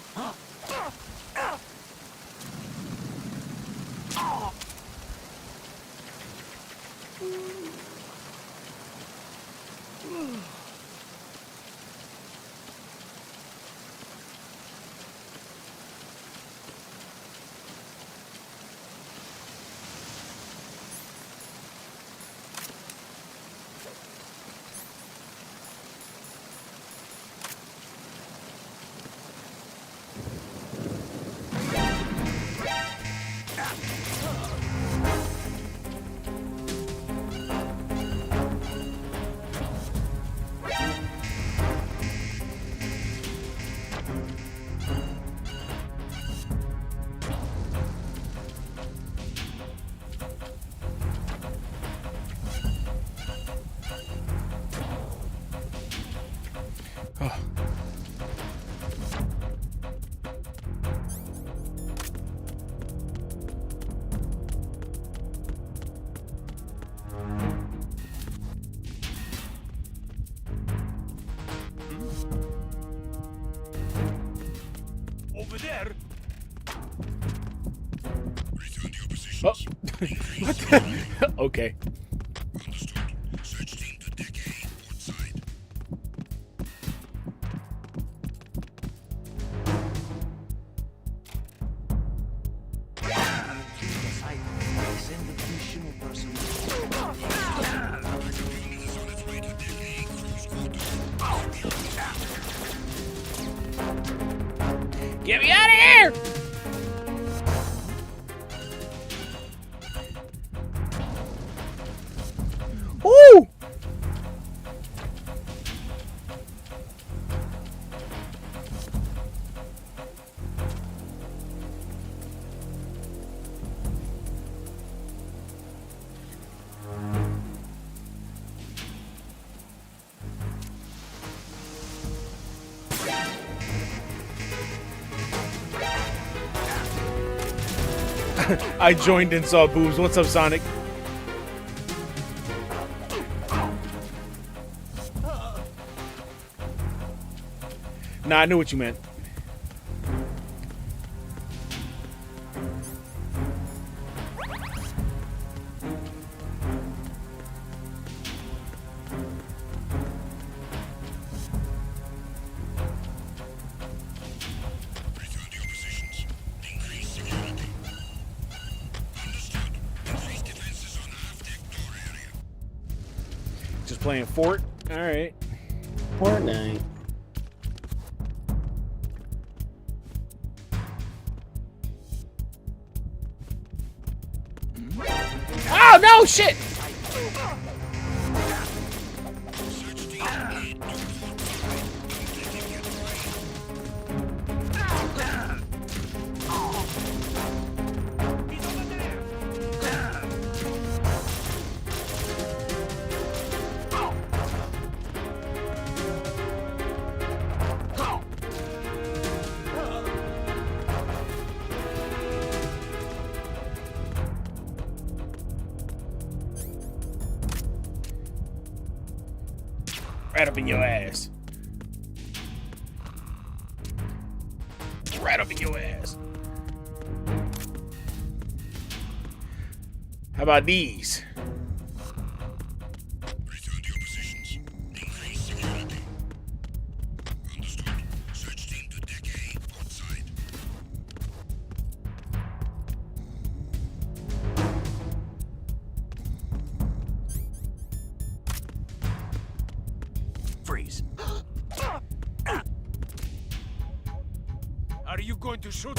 Over there. Return to your positions. Oh, what the? Okay. Understood. Search team to Deck A, port side. Send additional personnel. Backup unit is on its way to Deck A, cruise quarters. Get me out of here! Woo! I joined and saw boobs. What's up, Sonic? Nah, I knew what you meant. Return to your positions. Increase security. Understood. Increase defenses on half-deck door area. Just playing Fort. All right. Fortnite. Oh no! Shit! Search team lead to port side. Don't let him get away. He's over there. Right up in your ass. Right up in your ass. How about these? Return to your positions. Increase security. Understood. Search team to deck A, port side. Freeze. Are you going to shoot?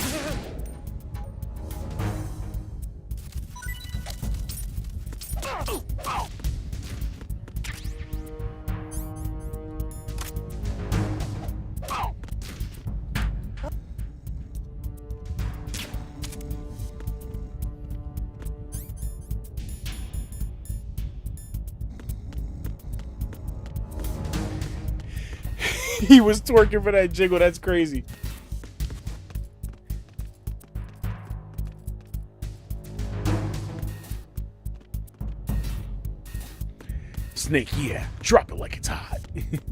He was twerking for that jiggle. That's crazy. Snake, yeah. Drop it like it's hot. Attack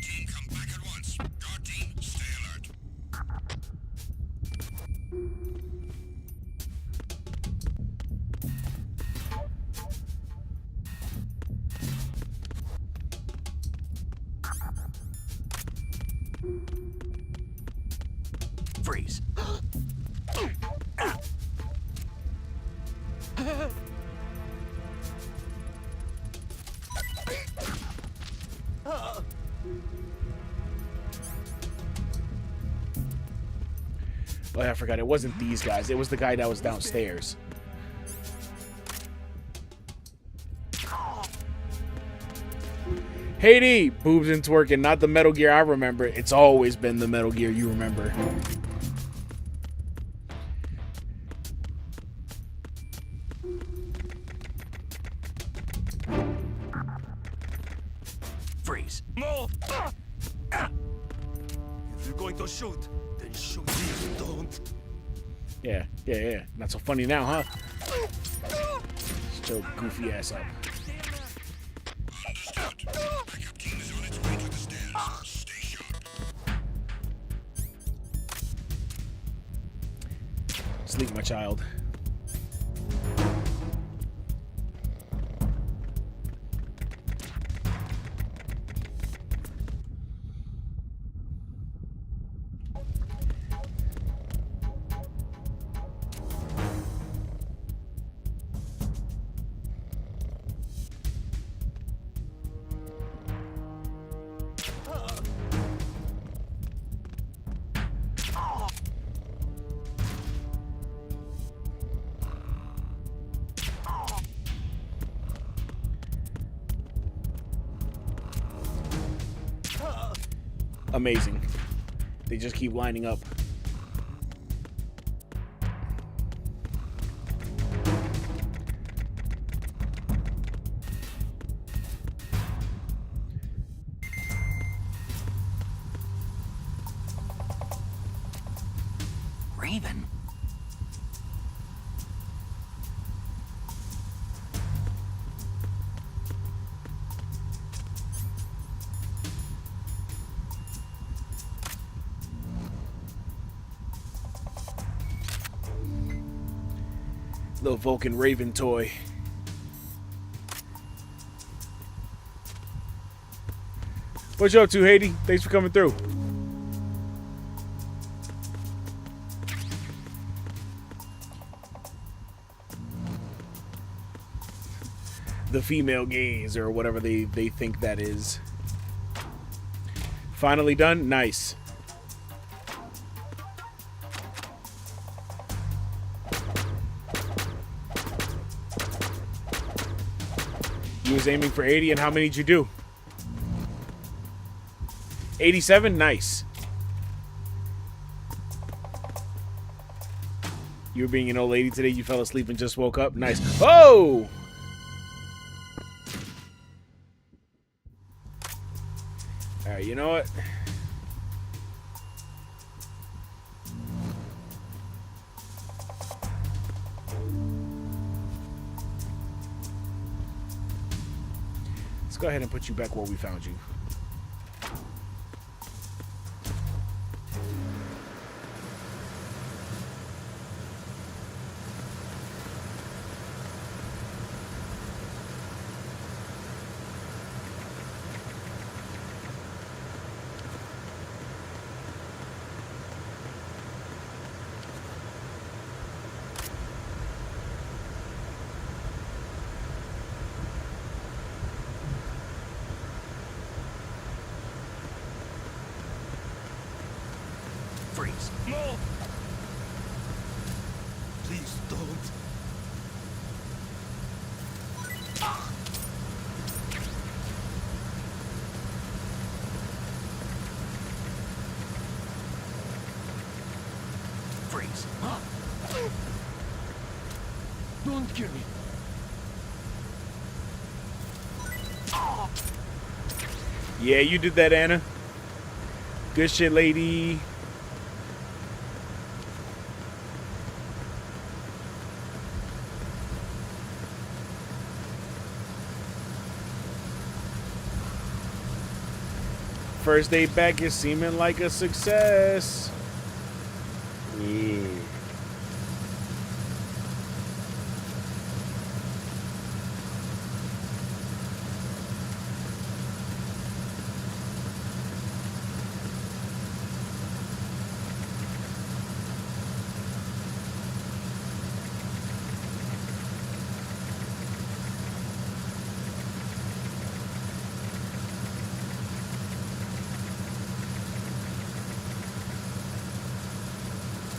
team, come back at once. Guard team, stay alert. Freeze. Oh, I forgot. It wasn't these guys. It was the guy that was downstairs. Haiti, boobs and twerking, not the Metal Gear I remember. It's always been the Metal Gear you remember. Freeze. Move! If you're going to shoot, then shoot. Don't. Yeah. Not so funny now, huh? Shut your goofy ass up. Understood. Backup team is on its way to the stairs. Stay sharp. Sleep, my child. Amazing. They just keep lining up. Raven? Little Vulcan Raven toy. What you up to, Haiti? Thanks for coming through. The female gaze, or whatever they think that is. Finally done? Nice. You was aiming for 80, and how many did you do? 87? Nice. You were being an old lady today. You fell asleep and just woke up. Nice. Oh! Alright, you know what? Let's go ahead and put you back where we found you. Freeze. No! Please don't. Freeze. Don't kill me. Yeah, you did that, Anna. Good shit, lady. First day back is seeming like a success. Yeah.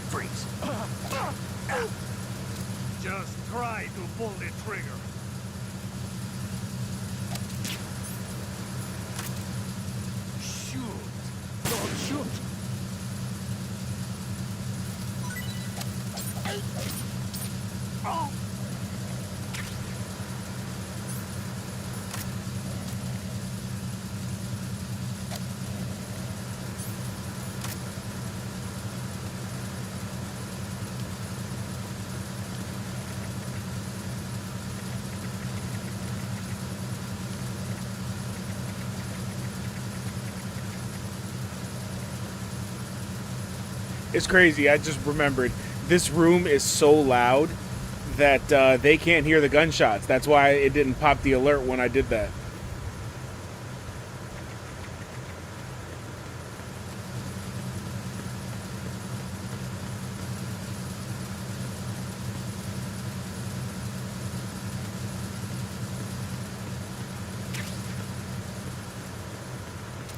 Freeze. Just try to pull the trigger. Shoot. Don't shoot. Oh. It's crazy. I just remembered. This room is so loud that they can't hear the gunshots. That's why it didn't pop the alert when I did that.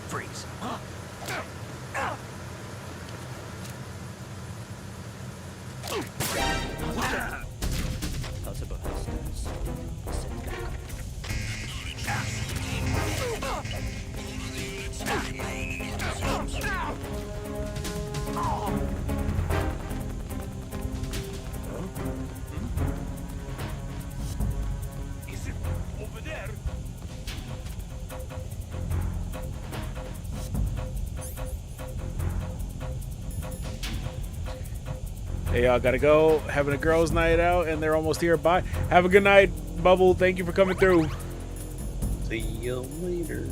Freeze. Is it over there? Hey, y'all gotta go. Having a girls' night out, and they're almost here. Bye. Have a good night, Bubble. Thank you for coming through. See you later.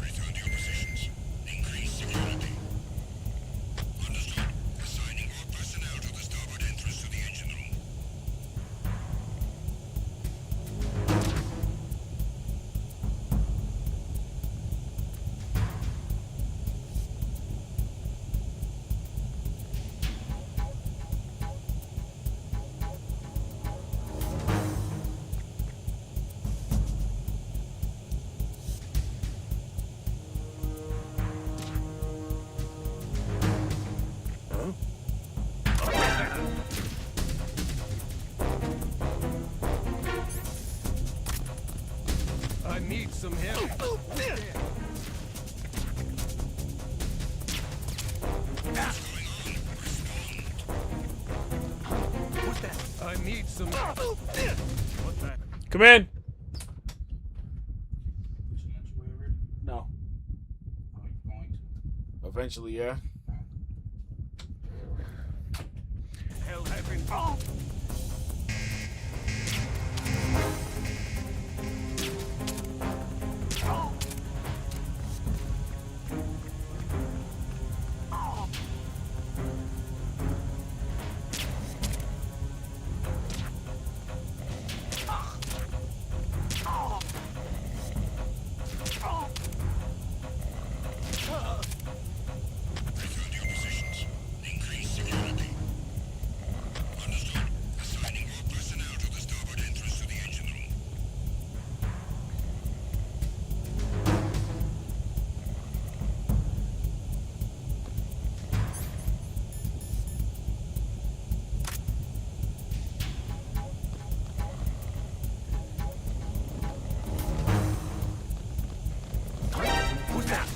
Return to your positions. Increase security. Understood. Assigning all personnel to the starboard entrance to the engine room. I need some help. I need some help. What the? Come in. No. Eventually, yeah. Hell happened. Return to your positions. Increase security. Understood. Assigning all personnel to the starboard entrance to the engine room. Who's that?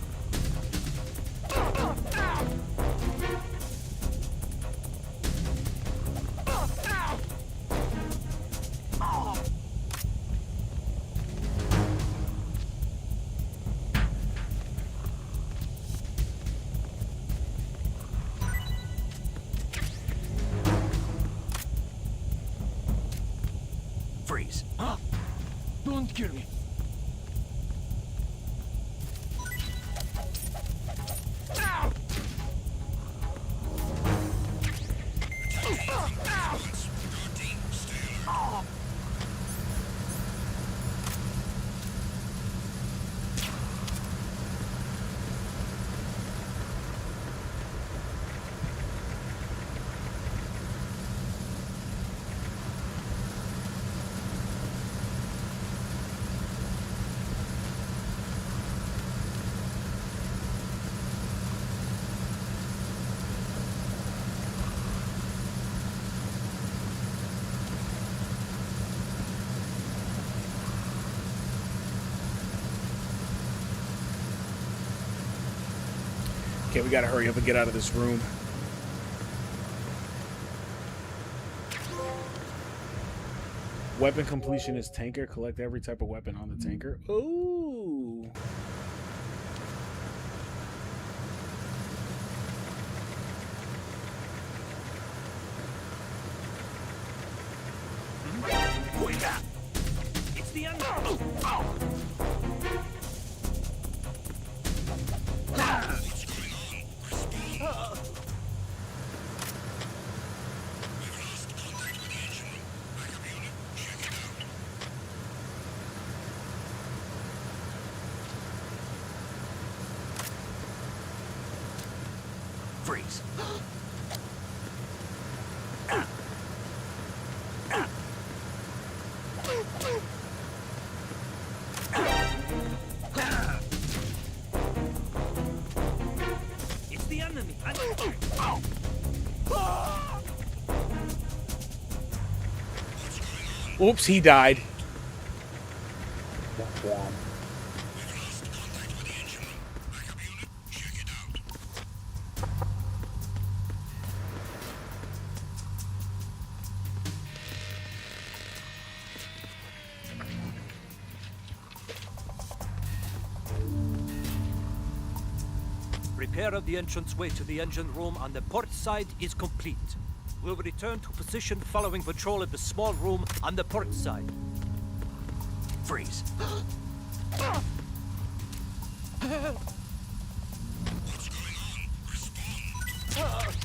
Freeze. Don't kill me. Okay, we gotta hurry up and get out of this room. Weapon completion is tanker. Collect every type of weapon on the tanker. Ooh. Who is that? It's the end. Freeze. It's the enemy. Oops, he died. Repair of the entranceway to the engine room on the port side is complete. We'll return to position following patrol of the small room on the port side. Freeze. What's going on? Respond.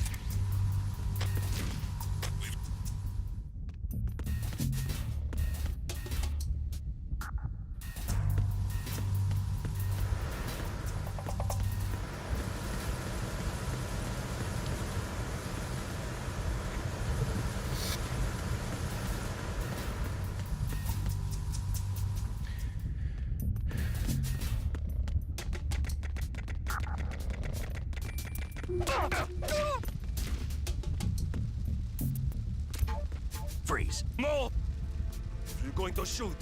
Freeze. No! If you're going to shoot,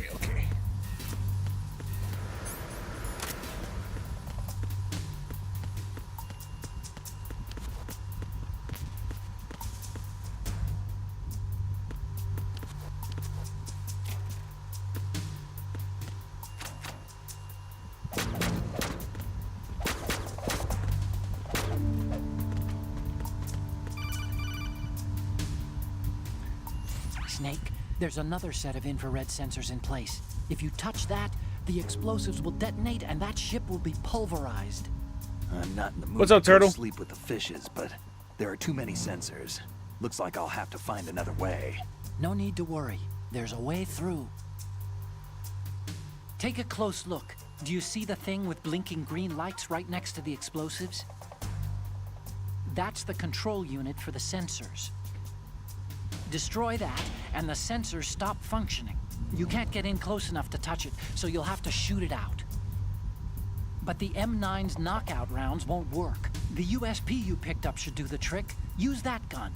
Okay. Snake, there's another set of infrared sensors in place. If you touch that, the explosives will detonate and that ship will be pulverized. I'm not in the mood What's up, to go to Turtle? sleep with the fishes, but there are too many sensors. Looks like I'll have to find another way. No need to worry. There's a way through. Take a close look. Do you see the thing with blinking green lights right next to the explosives? That's the control unit for the sensors. Destroy that, and the sensors stop functioning. You can't get in close enough to touch it, so you'll have to shoot it out. But the M9's knockout rounds won't work. The USP you picked up should do the trick. Use that gun.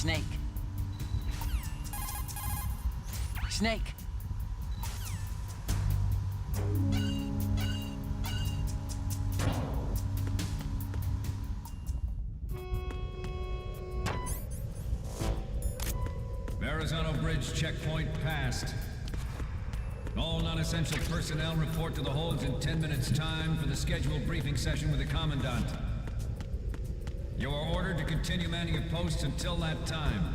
Snake. Snake. Verrazano Bridge checkpoint passed. All non-essential personnel report to the holds in 10 minutes' time for the scheduled briefing session with the Commandant. You are ordered to continue manning your posts until that time.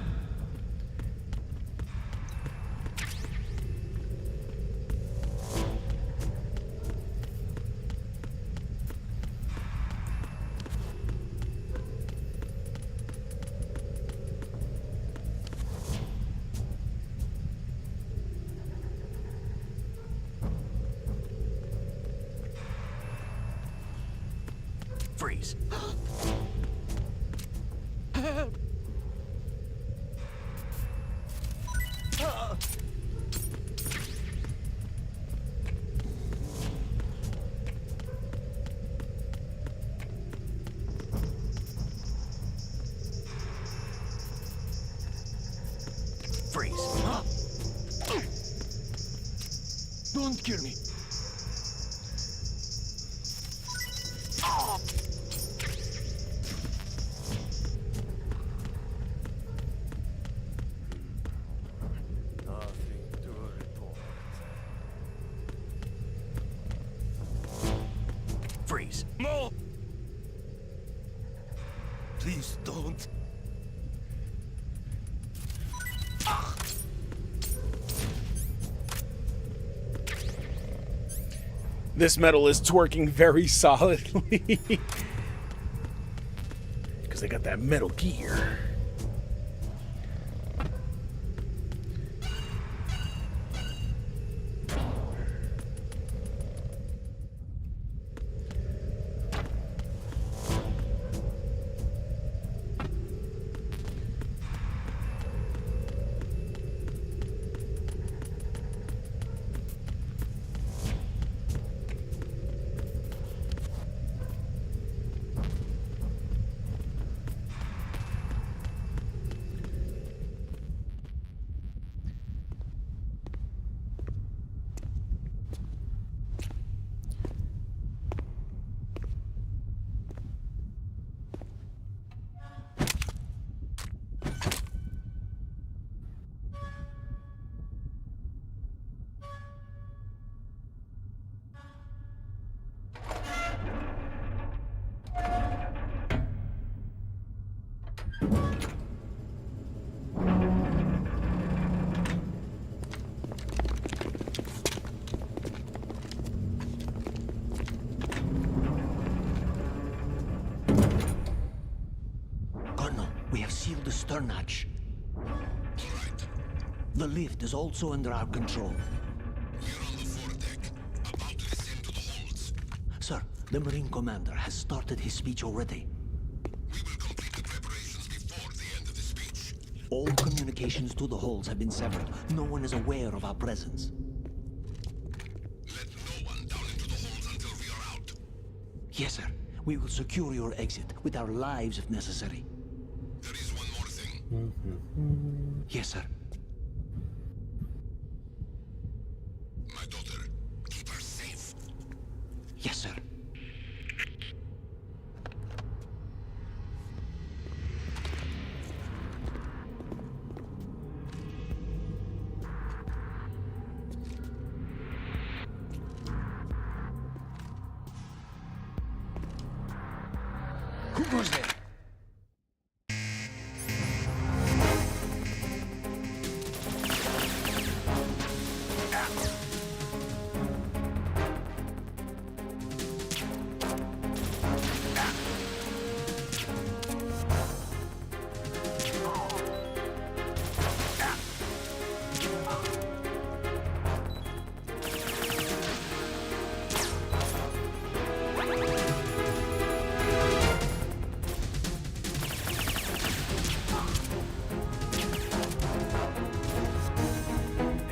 Freeze. Secure me. Nothing to report. Freeze. No! Please don't. This metal is twerking very solidly. Because they got that Metal Gear. Colonel, we have sealed the stern hatch. The lift is also under our control. We're on the foredeck, about to descend to the holds. Sir, the Marine Commander has started his speech already. We will complete the preparations before the end of the speech. All communications to the holds have been severed. No one is aware of our presence. Let no one down into the holds until we are out. Yes, sir. We will secure your exit with our lives if necessary. There is one more thing. Yes, sir. My daughter, keep her safe. Yes, sir. Who goes there?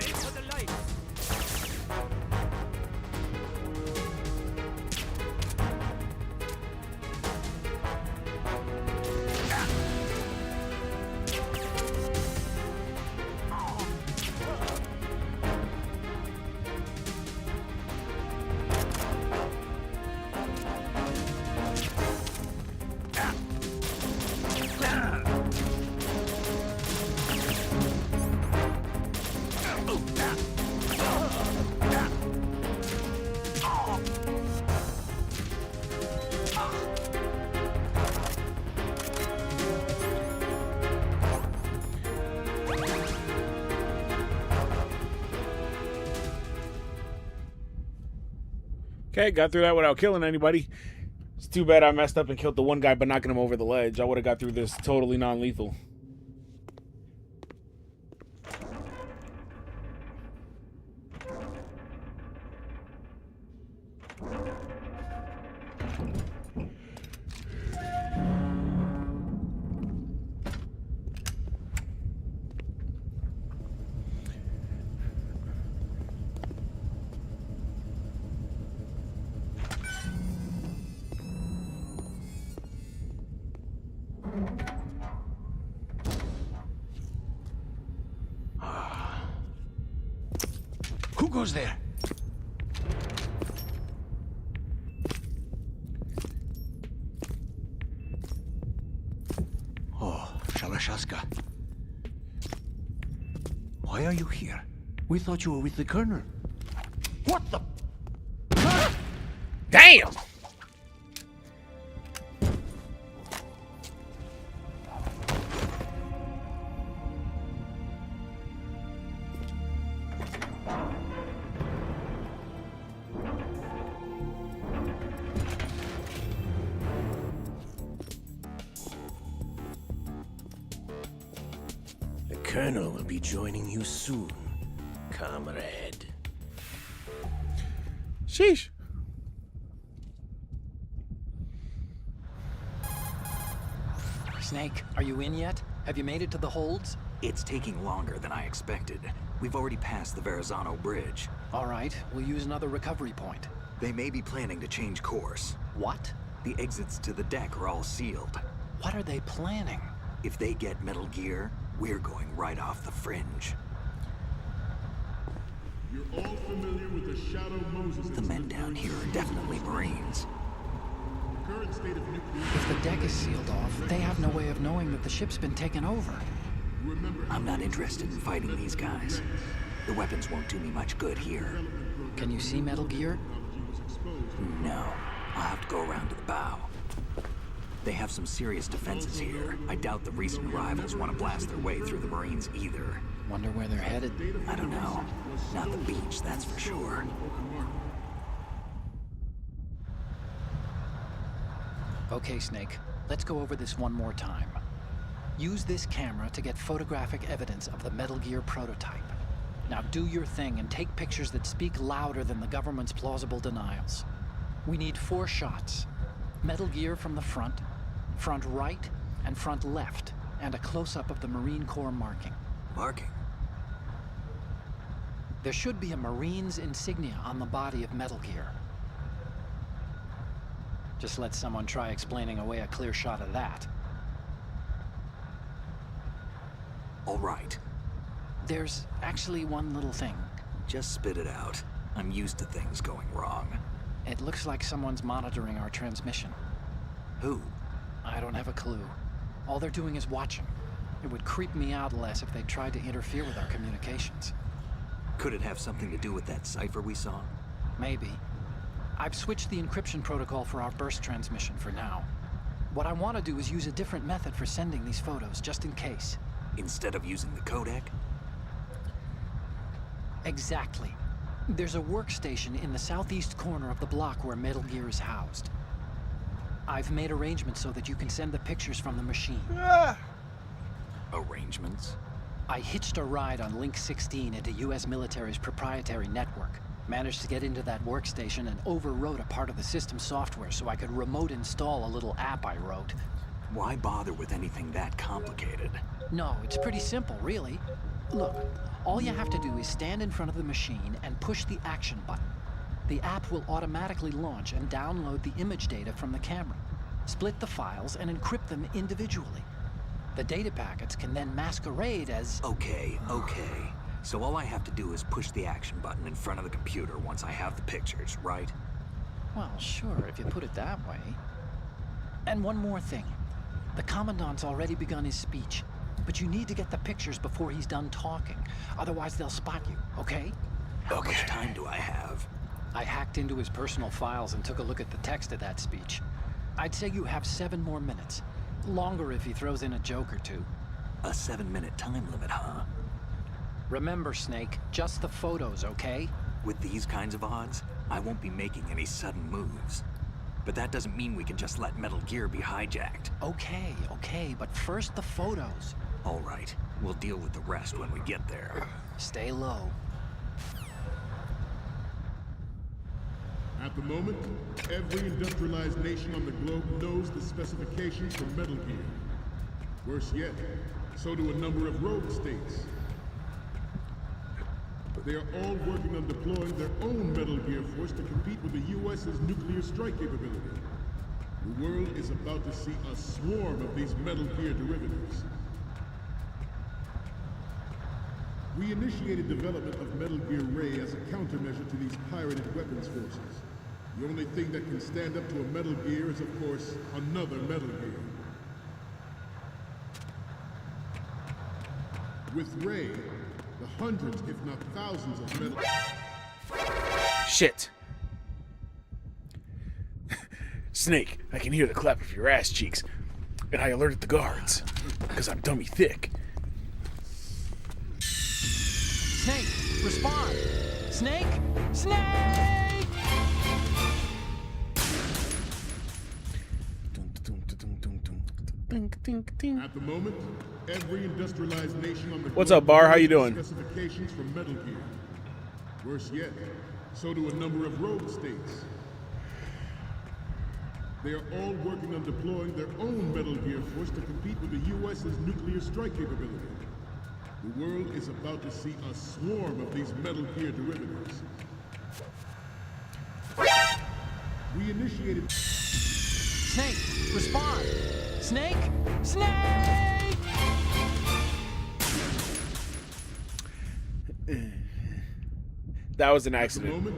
Aim for the light. Okay, got through that without killing anybody. It's too bad I messed up and killed the one guy by knocking him over the ledge. I would have got through this totally non-lethal. Who goes there? Shalashaska. Why are you here? We thought you were with the Colonel. What the? Damn! The Colonel will be joining you soon, comrade. Sheesh. Snake, are you in yet? Have you made it to the holds? It's taking longer than I expected. We've already passed the Verrazano Bridge. All right, we'll use another recovery point. They may be planning to change course. What? The exits to the deck are all sealed. What are they planning? If they get Metal Gear, we're going right off the fringe. You're all familiar with the Shadow Moses. The men down here are definitely Marines. Current state of nuclear. If the deck is sealed off, they have no way of knowing that the ship's been taken over. I'm not interested in fighting these guys. The weapons won't do me much good here. Can you see Metal Gear? No. I'll have to go around to the bow. They have some serious defenses here. I doubt the recent arrivals want to blast their way through the Marines either. Wonder where they're headed. I don't know. Not the beach, that's for sure. Okay, Snake. Let's go over this one more time. Use this camera to get photographic evidence of the Metal Gear prototype. Now do your thing and take pictures that speak louder than the government's plausible denials. We need 4 shots. Metal Gear from the front right, and front left, and a close-up of the Marine Corps marking. Marking? There should be a Marine's insignia on the body of Metal Gear. Just let someone try explaining away a clear shot of that. All right. There's actually one little thing. Just spit it out. I'm used to things going wrong. It looks like someone's monitoring our transmission. Who? I don't have a clue. All they're doing is watching. It would creep me out less if they tried to interfere with our communications. Could it have something to do with that cipher we saw? Maybe. I've switched the encryption protocol for our burst transmission for now. What I want to do is use a different method for sending these photos, just in case. Instead of using the codec? Exactly. There's a workstation in the southeast corner of the block where Metal Gear is housed. I've made arrangements so that you can send the pictures from the machine. Arrangements? I hitched a ride on Link 16 into US military's proprietary network. Managed to get into that workstation and overwrote a part of the system software so I could remote install a little app I wrote. Why bother with anything that complicated? No, it's pretty simple, really. Look, all you have to do is stand in front of the machine and push the action button. The app will automatically launch and download the image data from the camera, split the files, and encrypt them individually. The data packets can then masquerade as... Okay. So all I have to do is push the action button in front of the computer once I have the pictures, right? Well, sure, if you put it that way. And one more thing. The Commandant's already begun his speech, but you need to get the pictures before he's done talking. Otherwise, they'll spot you, okay? How much time do I have? I hacked into his personal files and took a look at the text of that speech. I'd say you have 7 more minutes. Longer if he throws in a joke or two. A 7-minute time limit, huh? Remember, Snake, just the photos, okay? With these kinds of odds, I won't be making any sudden moves. But that doesn't mean we can just let Metal Gear be hijacked. Okay, but first the photos. All right, we'll deal with the rest when we get there. Stay low. At the moment, every industrialized nation on the globe knows the specifications for Metal Gear. Worse yet, so do a number of rogue states. They are all working on deploying their own Metal Gear force to compete with the U.S.'s nuclear strike capability. The world is about to see a swarm of these Metal Gear derivatives. We initiated development of Metal Gear Ray as a countermeasure to these pirated weapons forces. The only thing that can stand up to a Metal Gear is, of course, another Metal Gear. With Ray, the hundreds, if not thousands of metal... Shit. Snake, I can hear the clap of your ass cheeks. And I alerted the guards. Because I'm dummy thick. Snake, respond! Snake! Snake! At the moment, every industrialized nation on the What's globe up, Bar? How you has doing? Specifications for Metal Gear. Worse yet, so do a number of rogue states. They are all working on deploying their own Metal Gear force to compete with the U.S.'s nuclear strike capability. The world is about to see a swarm of these Metal Gear derivatives. We initiated... Snake, respond! Snake! Snake! That was an At the accident. moment,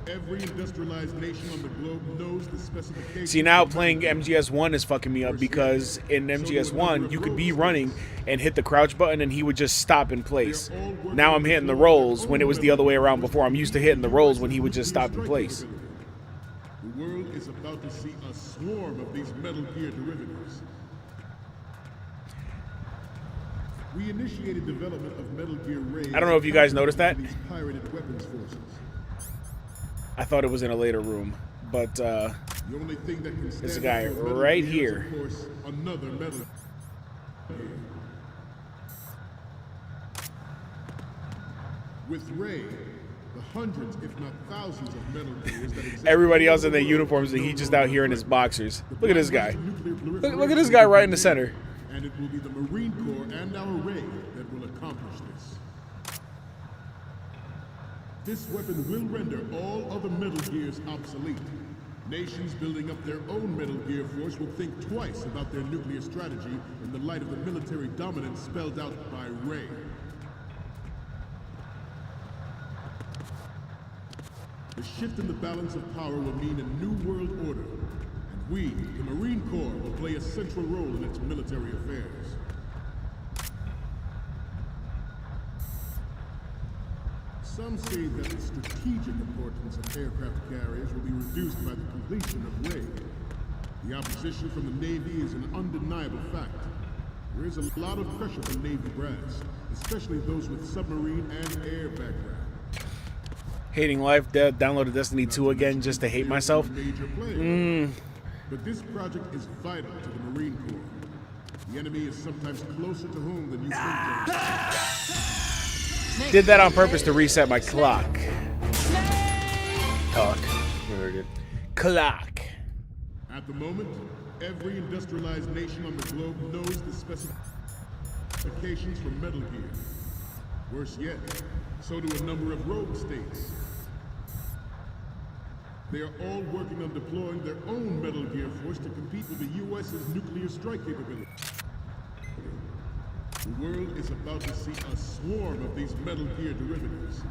every industrialized nation on the globe knows the specifications. See, now playing MGS1 is fucking me up because in MGS1 you could be running and hit the crouch button and he would just stop in place. Now I'm hitting the rolls when it was the other way around before. I'm used to hitting the rolls when he would just stop in place. The world is about to see a swarm of these Metal Gear derivatives. We initiated development of Metal Gear Ray. I don't know if you guys noticed that. These pirated weapons forces. I thought it was in a later room, but The only thing that can stand there's a guy up to Metal right Gear here. is, of course, another Metal Gear. With Ray, the hundreds, if not thousands, of Metal Gears that exist. Everybody else in their uniforms and he just out here in his boxers. Look at this guy. Look at this guy right in the center. And it will be the Marine Corps and our Ray that will accomplish this. This weapon will render all other Metal Gears obsolete. Nations building up their own Metal Gear force will think twice about their nuclear strategy in the light of the military dominance spelled out by Ray. The shift in the balance of power will mean a new world order, and we, the Marine Corps, will play a central role in its military affairs. Some say that the strategic importance of aircraft carriers will be reduced by the completion of Ray. The opposition from the Navy is an undeniable fact. There is a lot of pressure from Navy brass, especially those with submarine and air background. Hating life, downloaded Destiny 2 again just to hate myself. But this project is vital to the Marine Corps. The enemy is sometimes closer to home than you think. Did that on purpose to reset my clock. Talk. Heard it. Clock. At the moment, every industrialized nation on the globe knows the specifications for Metal Gear. Worse yet, so do a number of rogue states. They are all working on deploying their own Metal Gear force to compete with the U.S.'s nuclear strike capability. The world is about to see a swarm of these Metal Gear derivatives.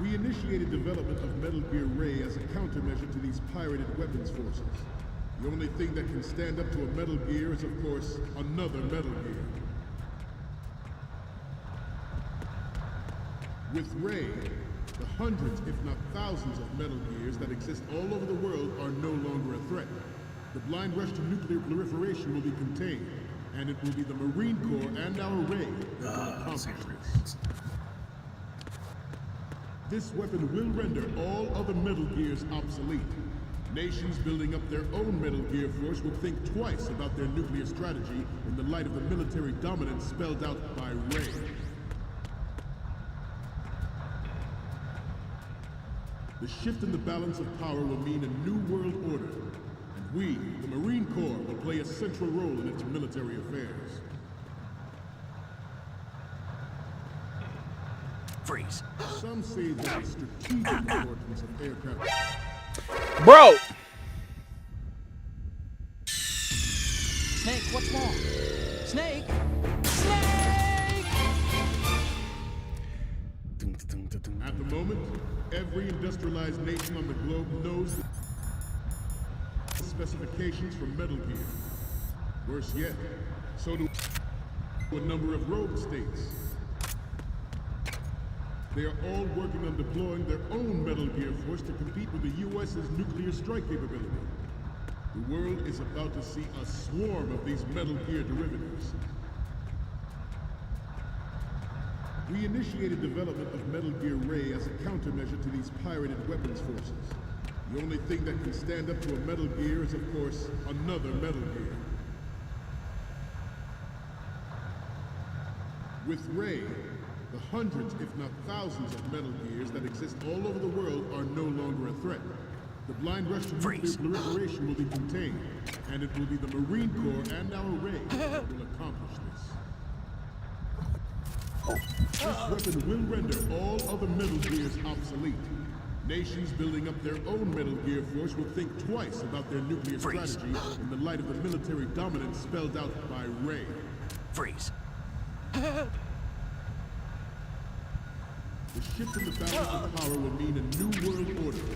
We initiated development of Metal Gear Ray as a countermeasure to these pirated weapons forces. The only thing that can stand up to a Metal Gear is, of course, another Metal Gear. With Ray, the hundreds, if not thousands, of Metal Gears that exist all over the world are no longer a threat. The blind rush to nuclear proliferation will be contained, and it will be the Marine Corps and our Ray that will accomplish this. This weapon will render all other Metal Gears obsolete. Nations building up their own Metal Gear force will think twice about their nuclear strategy in the light of the military dominance spelled out by Ray. The shift in the balance of power will mean a new world order, and we, the Marine Corps, will play a central role in its military affairs. Freeze. Some say that the strategic importance of aircraft... Bro! Snake, what's wrong? Snake! Snake! At the moment, every industrialized nation on the globe knows the specifications for Metal Gear. Worse yet, so do... a number of rogue states. They are all working on deploying their own Metal Gear force to compete with the U.S.'s nuclear strike capability. The world is about to see a swarm of these Metal Gear derivatives. We initiated development of Metal Gear Ray as a countermeasure to these pirated weapons forces. The only thing that can stand up to a Metal Gear is, of course, another Metal Gear. With Ray, the hundreds, if not thousands, of Metal Gears that exist all over the world are no longer a threat. The blind rush to nuclear proliferation will be contained, and it will be the Marine Corps and our Ray that will accomplish this. This weapon will render all other Metal Gears obsolete. Nations building up their own Metal Gear force will think twice about their nuclear strategy in the light of the military dominance spelled out by Ray. Freeze. The shift in the balance of power will mean a new world order,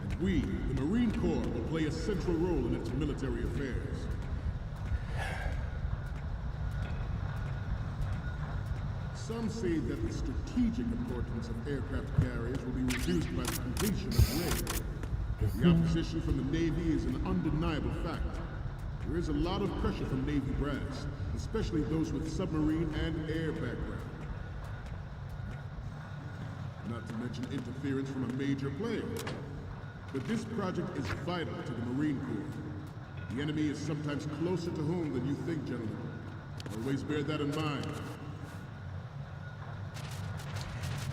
and we, the Marine Corps, will play a central role in its military affairs. Some say that the strategic importance of aircraft carriers will be reduced by the completion of Ray. The opposition from the Navy is an undeniable fact. There is a lot of pressure from Navy brass, especially those with submarine and air background. Not to mention interference from a major player. But this project is vital to the Marine Corps. The enemy is sometimes closer to home than you think, gentlemen. Always bear that in mind.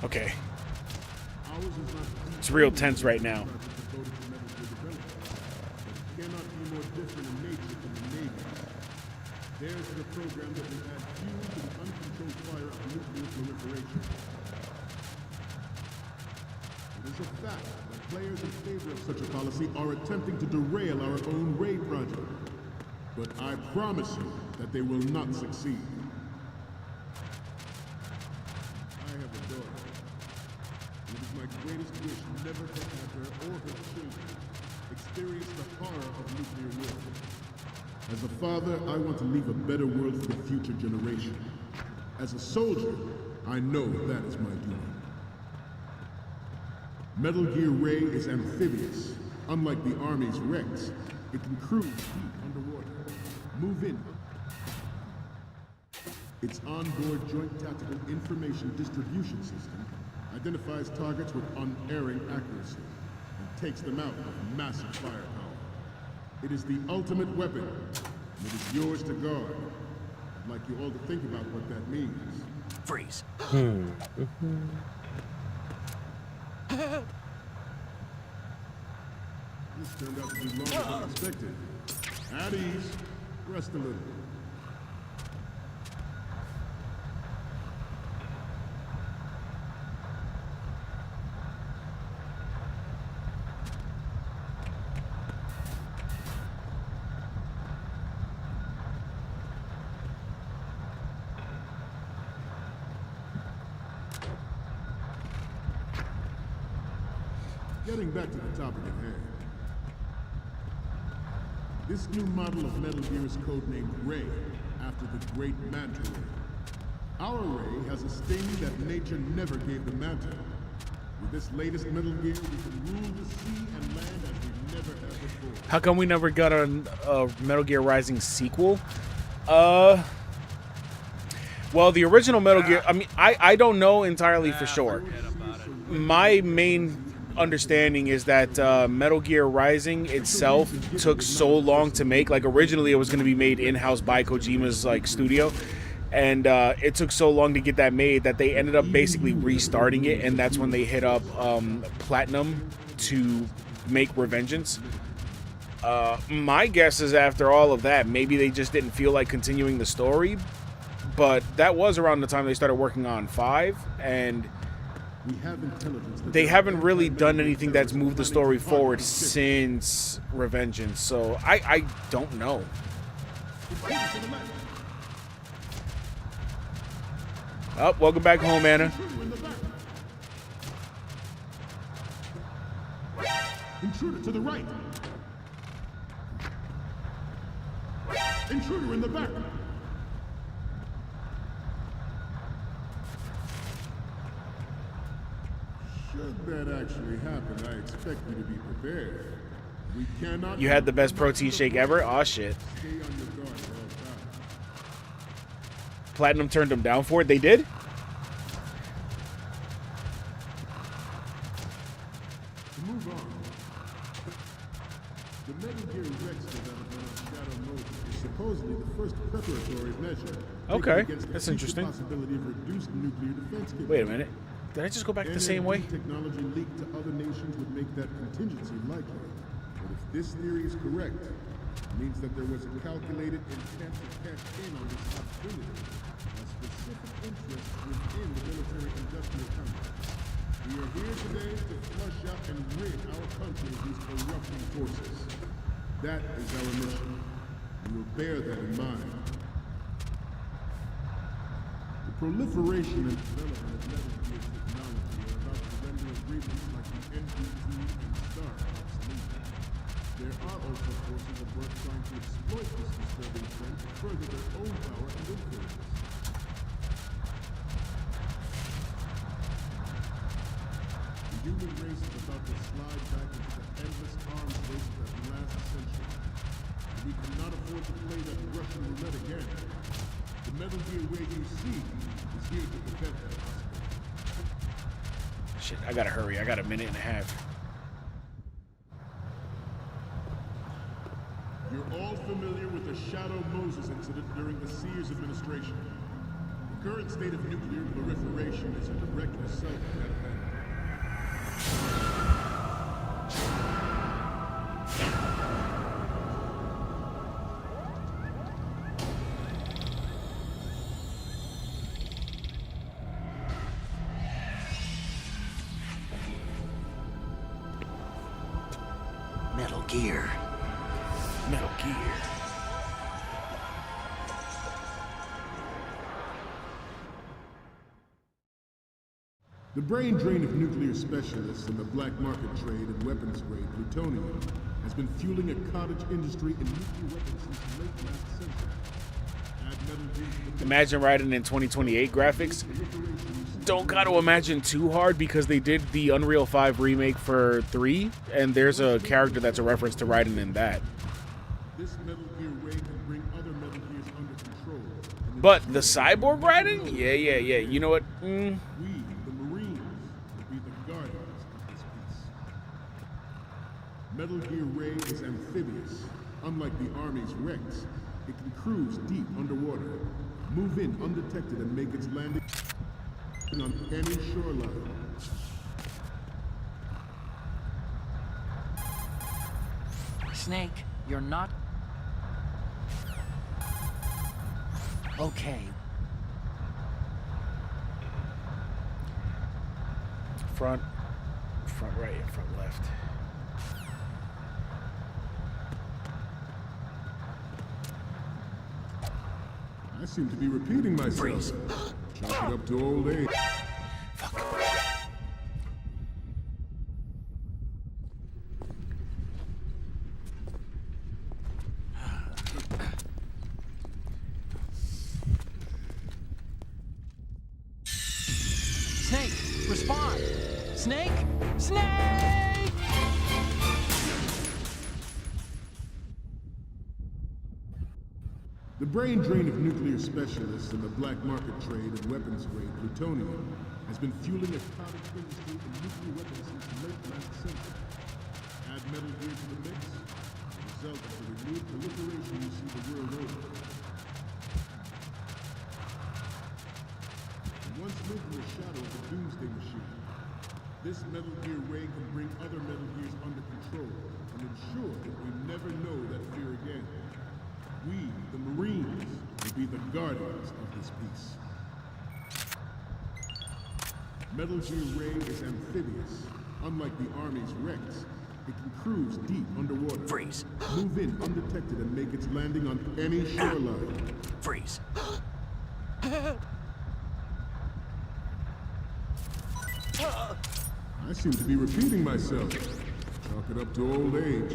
Okay. It's real tense right now. Cannot be more different in nature from the Navy. Theirs is a program that will add fuel to the uncontrolled fire of nuclear proliferation. It is a fact that players in favor of such a policy are attempting to derail our own Ray project. But I promise you that they will not succeed. I have a daughter. It is my greatest wish never to have her or her children experience the horror of nuclear war. As a father, I want to leave a better world for the future generation. As a soldier, I know that is my duty. Metal Gear Ray is amphibious. Unlike the Army's Rex, it can cruise deep underwater, move in. Its onboard Joint Tactical Information Distribution System identifies targets with unerring accuracy and takes them out with massive firepower. It is the ultimate weapon, and it is yours to guard. I'd like you all to think about what that means. Freeze. This turned out to be longer than expected. At ease. Rest a little. Getting back to the topic at hand. This new model of Metal Gear is codenamed Ray, after the great Manta Ray. Our Ray has a sting that nature never gave the Manta. With this latest Metal Gear, we can rule the sea and land as we never have before. How come we never got a Metal Gear Rising sequel? Well, the original Metal Gear, I mean, I don't know entirely for sure. My main understanding is that Metal Gear Rising itself took so long to make. Like, originally it was going to be made in-house by Kojima's studio, and it took so long to get that made that they ended up basically restarting it, and that's when they hit up Platinum to make Revengeance. My guess is after all of that, maybe they just didn't feel like continuing the story, but that was around the time they started working on 5, and they haven't really done anything that's moved the story forward since Revengeance, so I don't know. Oh, welcome back home, Anna. Intruder to the right. Intruder in the back. that actually happened, I expect you to be prepared. We cannot... You had the best protein shake ever? Aw, shit. Stay on your guard at all times. Platinum turned them down for it? They did? To move on, the Metal Gear Rex development of Shadow Moses is supposedly the first preparatory measure Okay, taken against the that's future interesting. possibility of reduced nuclear defense capability. Wait a minute. Did I just go back the same way? Technology leaked to other nations would make that contingency likely. But if this theory is correct, it means that there was a calculated intent to cash in on this opportunity, a specific interest within the military-industrial complex. We are here today to flush out and rid our country of these corrupting forces. That is our mission. We will bear that in mind. The proliferation and development of Metal Gear technology are about to render agreements like the NPT and STAR obsolete. There are also forces at work trying to exploit this disturbing trend to further their own power and influence. The human race is about to slide back into the endless arms race of that last century. And we cannot afford to play that Russian roulette again. The Metal Gear Ray you see is here to prevent that possibility. Shit, I gotta hurry. I got a minute and a half. You're all familiar with the Shadow Moses incident during the Sears administration. The current state of nuclear proliferation is a direct result of that event. Metal Gear. Metal Gear. The brain drain of nuclear specialists and the black market trade in weapons grade plutonium has been fueling a cottage industry in nuclear weapons since the late last century. Add Metal Gear to the Imagine riding in 2028 graphics. Don't gotta imagine too hard because they did the Unreal 5 remake for 3, and there's a character that's a reference to Raiden in that. This Metal Gear Ray can bring other Metal Gears under control. And But the cyborg Raiden? Yeah. You know what? we, the Marines, will be the guardians of this peace. Metal Gear Ray is amphibious. Unlike the Army's Rex, it can cruise deep underwater, move in undetected, and make its landing on any shoreline. Snake, you're not... Okay. Front right, and front left. I seem to be repeating myself. Chalk it up to old age. Snake, respond! Snake! Snake! The brain drain of nuclear specialists and the black market trade in weapons-grade plutonium has been fueling a cottage industry in nuclear weapons since the late last century. Add Metal Gear to the mix, the result of the renewed proliferation you see the world over. And once lived in the shadow of the Doomsday Machine, this Metal Gear Ray can bring other Metal Gears under control and ensure that we never know that fear again. We, the Marines, will be the guardians of this peace. Metal Gear Ray is amphibious. Unlike the Army's Rex, it can cruise deep underwater. Freeze. Move in undetected and make its landing on any shoreline. Freeze. I seem to be repeating myself. Chalk it up to old age.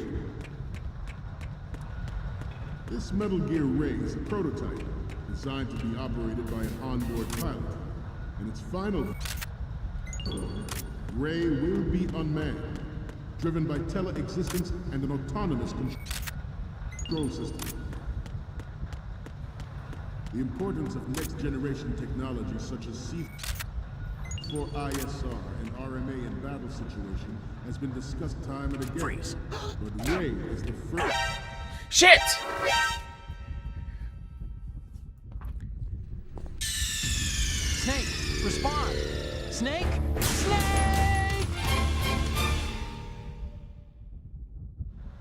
This Metal Gear Ray is a prototype, designed to be operated by an onboard pilot. In its final, Ray will be unmanned, driven by tele-existence and an autonomous control system. The importance of next-generation technology such as C4 ISR and RMA in battle situation has been discussed time and again. Freeze. But Ray is the first... Shit! Snake, respond! Snake! Snake!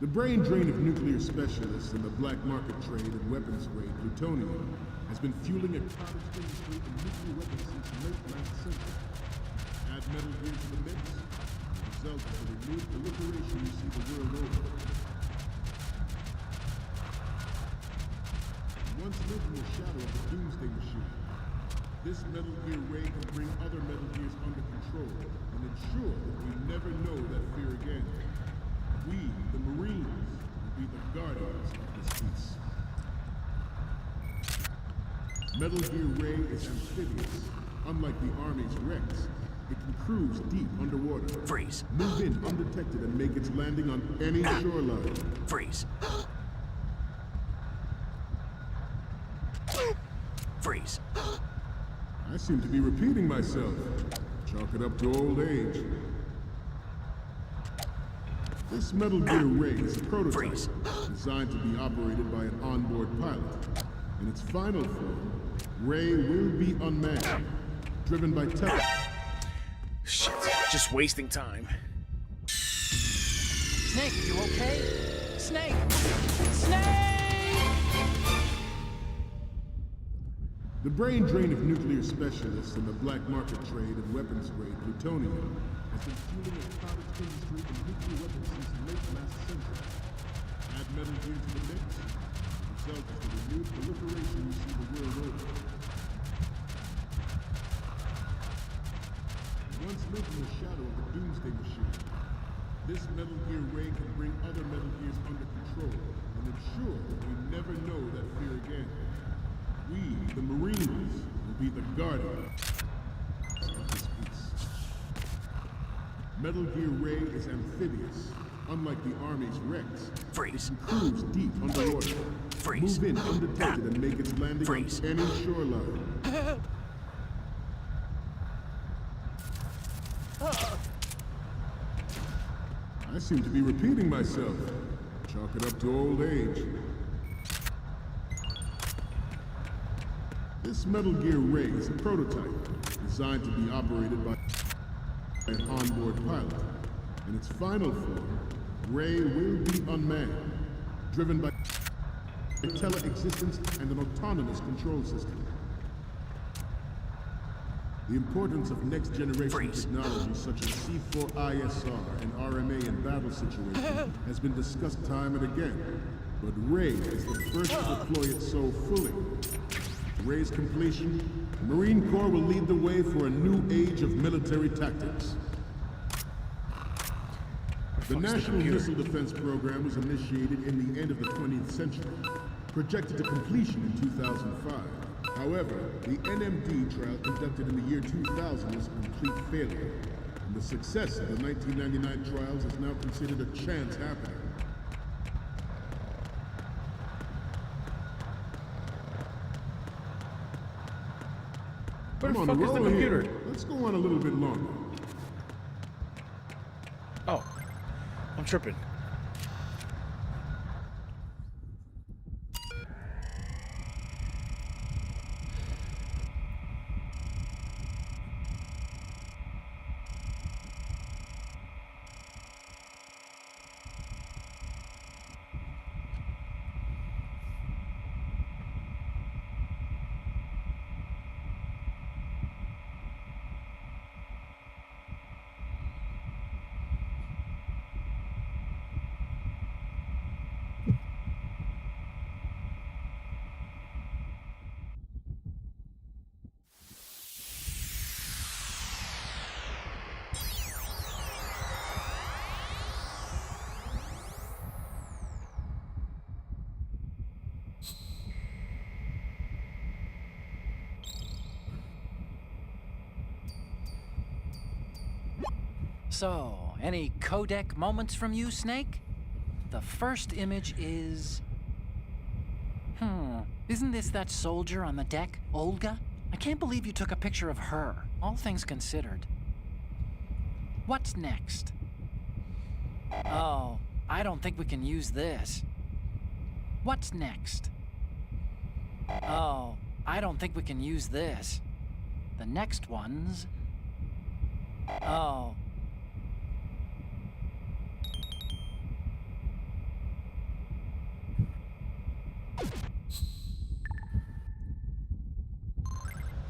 The brain drain of nuclear specialists and the black market trade in weapons grade plutonium has been fueling a cottage industry in nuclear weapons since late last century. Add Metal Gear to the mix, and the result is the renewed proliferation you see the world over. Once lived in the shadow of the Doomsday Machine, this Metal Gear Ray can bring other Metal Gears under control and ensure that we never know that fear again. We, the Marines, will be the guardians of this peace. Metal Gear Ray is amphibious. Unlike the Army's Rex, it can cruise deep underwater. Freeze. Move in undetected and make its landing on any shoreline. Freeze. Freeze. I seem to be repeating myself. Chalk it up to old age. This Metal Gear Ray is a prototype designed to be operated by an onboard pilot. In its final form, Ray will be unmanned, driven by Shit, just wasting time. Snake, you okay? Snake! Snake! The brain drain of nuclear specialists and the black market trade in weapons grade plutonium has been fueling a cottage industry in nuclear weapons since late last century. Add Metal Gear to the mix, and the result is the renewed proliferation you see the world over. Once lived in the shadow of the Doomsday Machine, this Metal Gear Ray can bring other Metal Gears under control and ensure that we never know that fear again. We, the Marines, will be the guardians of this peace. Metal Gear Ray is amphibious. Unlike the Army's Rex, Freeze. it can cruise deep underwater. Freeze. Move in undetected and make its landing Freeze. on any shoreline. I seem to be repeating myself. Chalk it up to old age. This Metal Gear Ray is a prototype designed to be operated by an onboard pilot. In its final form, Ray will be unmanned, driven by a tele-existence and an autonomous control system. The importance of next-generation technology such as C4 ISR and RMA in battle situations has been discussed time and again, but Ray is the first to deploy it so fully. Ray's completion, the Marine Corps will lead the way for a new age of military tactics. The National Missile Defense Program was initiated in the end of the 20th century, projected to completion in 2005. However, the NMD trial conducted in the year 2000 was a complete failure, and the success of the 1999 trials is now considered a chance happening. Where the Come fuck on, is the roll computer? here. Let's go on a little bit longer. Oh, I'm tripping. So, any codec moments from you, Snake? The first image is... Isn't this that soldier on the deck, Olga? I can't believe you took a picture of her, all things considered. What's next? Oh, I don't think we can use this. What's next? Oh, I don't think we can use this. The next one's... Oh.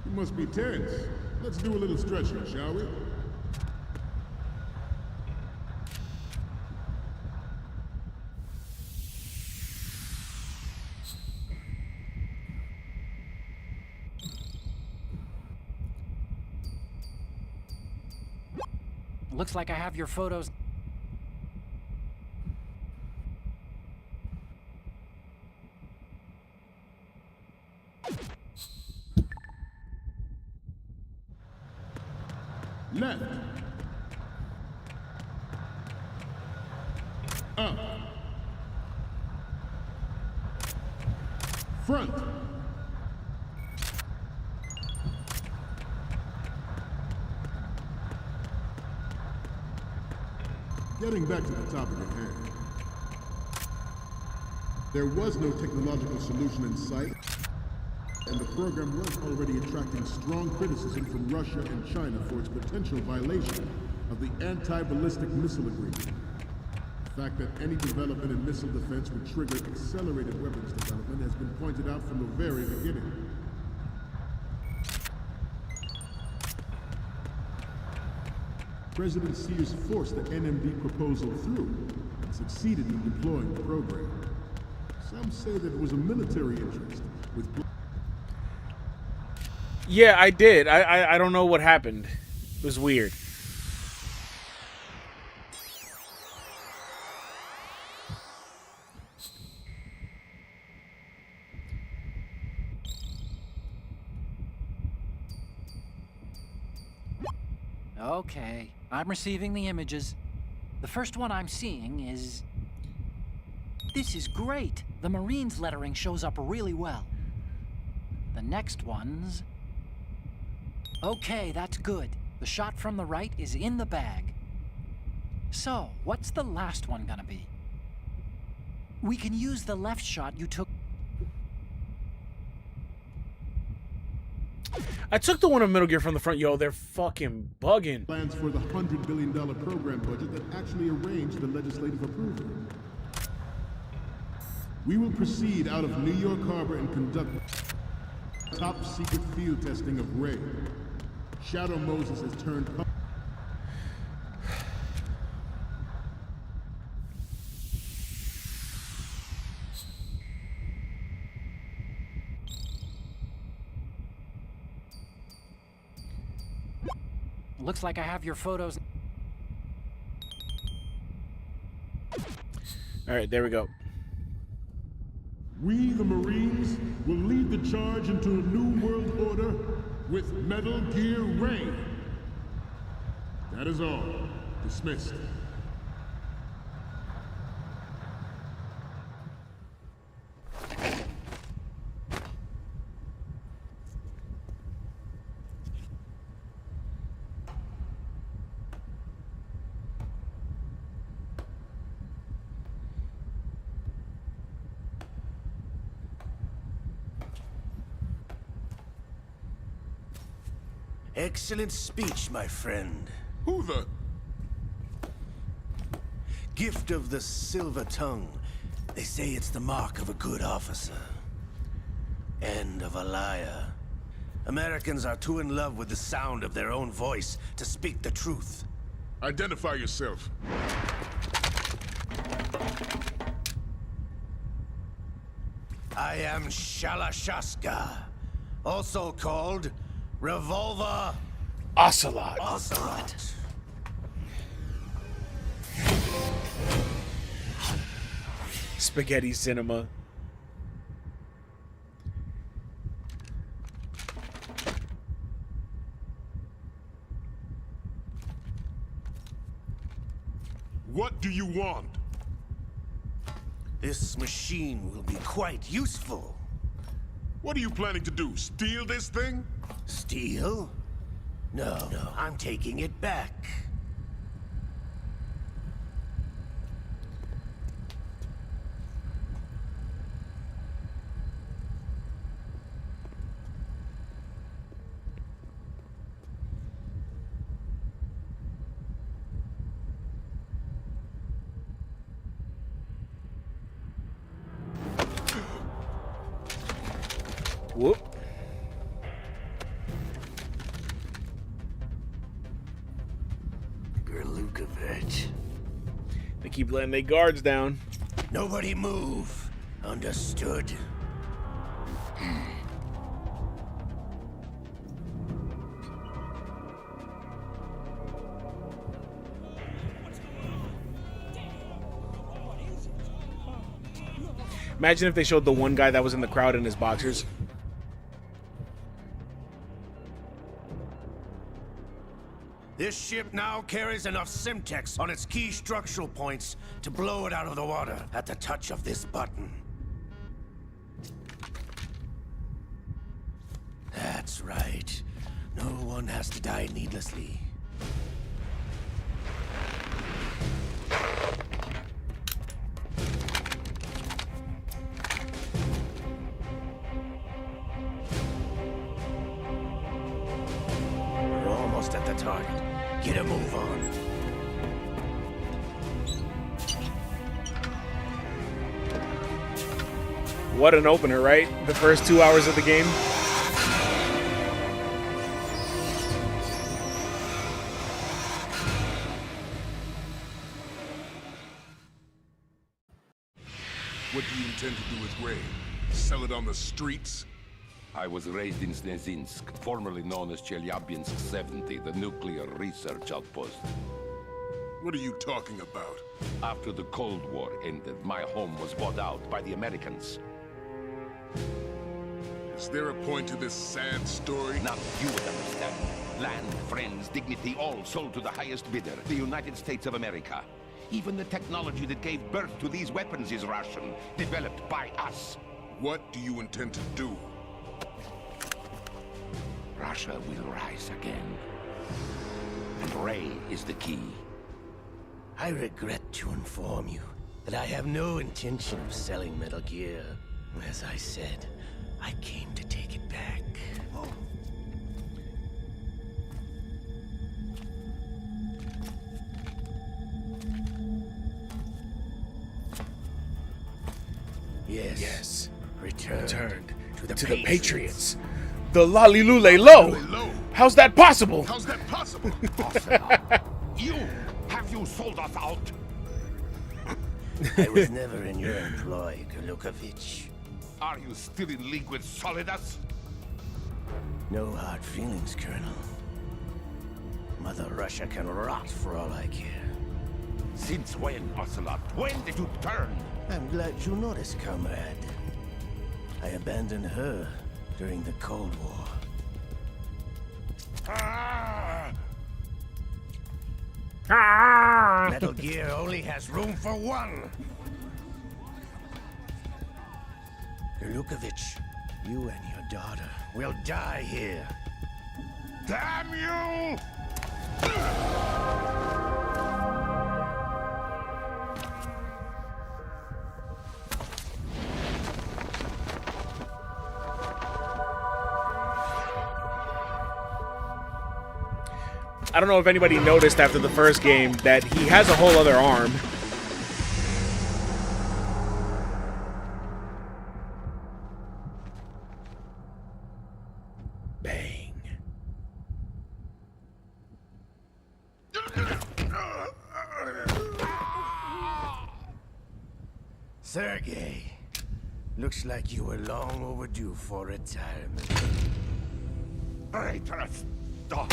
You must be tense. Let's do a little stretching, shall we? Looks like I have your photos. Left. Up. Front. Getting back to the topic at hand. There was no technological solution in sight, and the program was already attracting strong criticism from Russia and China for its potential violation of the Anti-Ballistic Missile Agreement. The fact that any development in missile defense would trigger accelerated weapons development has been pointed out from the very beginning. President Sears forced the NMD proposal through and succeeded in deploying the program. Some say that it was a military interest with... Yeah, I did. I don't know what happened. It was weird. Okay, I'm receiving the images. The first one I'm seeing is... This is great! The Marines lettering shows up really well. The next one's... Okay, that's good. The shot from the right is in the bag. So, what's the last one gonna be? We can use the left shot you took... I took the one of Metal Gear from the front. Yo, they're fucking bugging. Plans for the $100 billion program budget that actually arranged the legislative approval. We will proceed out of New York Harbor and conduct top secret field testing of Ray. Shadow Moses has turned public. Looks like I have your photos. All right, there we go. We, the Marines, will lead the charge into a new world order with Metal Gear Ray. That is all. Dismissed. Excellent speech, my friend. Who the? Gift of the silver tongue. They say it's the mark of a good officer. And of a liar. Americans are too in love with the sound of their own voice to speak the truth. Identify yourself. I am Shalashaska, also called Revolver Ocelot. Ocelot. Spaghetti cinema. What do you want? This machine will be quite useful. What are you planning to do? Steal this thing? Steal? No, I'm taking it back. Whoop. Gerlukovich. They keep letting their guards down. Nobody move. Understood? Imagine if they showed the one guy that was in the crowd in his boxers. This ship now carries enough Simtex on its key structural points to blow it out of the water at the touch of this button. That's right. No one has to die needlessly. We're almost at the target. Get a move on. What an opener, right? The first 2 hours of the game. What do you intend to do with Ray? Sell it on the streets? I was raised in Snezinsk, formerly known as Chelyabinsk 70, the nuclear research outpost. What are you talking about? After the Cold War ended, my home was bought out by the Americans. Is there a point to this sad story? Now you would understand. Land, friends, dignity, all sold to the highest bidder, the United States of America. Even the technology that gave birth to these weapons is Russian, developed by us. What do you intend to do? Russia will rise again. And Ray is the key. I regret to inform you that I have no intention of selling Metal Gear. As I said, I came to take it back. Yes. Returned to the Patriots. The Lalilule Low. How's that possible? How's that possible? Have you sold us out? I was never in your employ, Gerlukovich. Are you still in league with Solidus? No hard feelings, Colonel. Mother Russia can rot for all I care. Since when, Ocelot? When did you turn? I'm glad you noticed, comrade. I abandoned her during the Cold War. Metal Gear only has room for one. Gerlukovich, you and your daughter will die here. Damn you! I don't know if anybody noticed after the first game that he has a whole other arm. Bang. Sergei, looks like you were long overdue for retirement. Traitorous dog!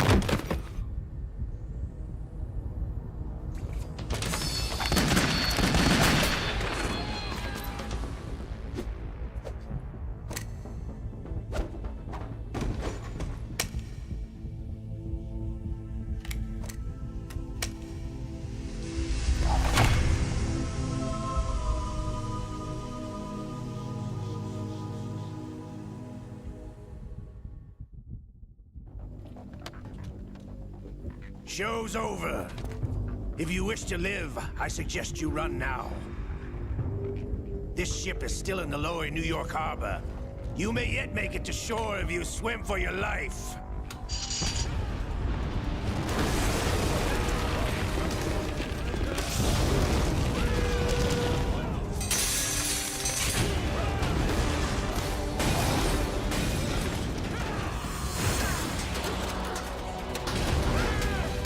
show's over. If you wish to live, I suggest you run now. This ship is still in the lower New York harbor. You may yet make it to shore if you swim for your life.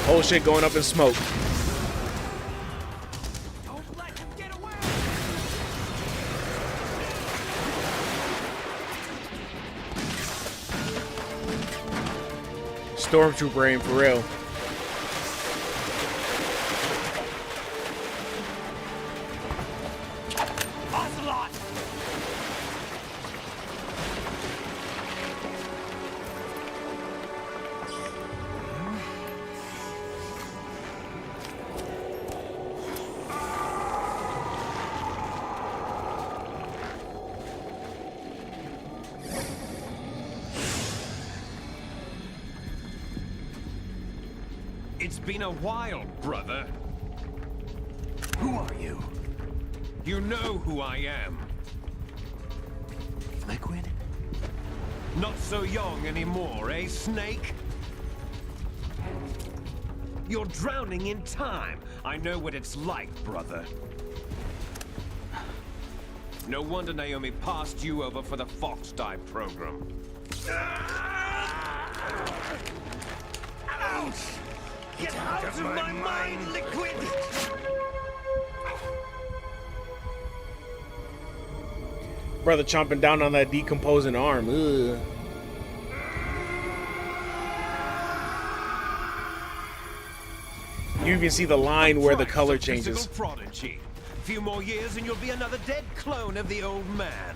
Whole shit going up in smoke. Stormtrooper aim for real. Ocelot! It's been a while, brother. Who are you? You know who I am. Liquid? Not so young anymore, eh, Snake? You're drowning in time. I know what it's like, brother. No wonder Naomi passed you over for the Fox Die program. Ouch! Get out of my mind, Liquid! Brother chomping down on that decomposing arm. Ugh. You even see the line where the color changes. Prodigy. Few more years and you'll be another dead clone of the old man.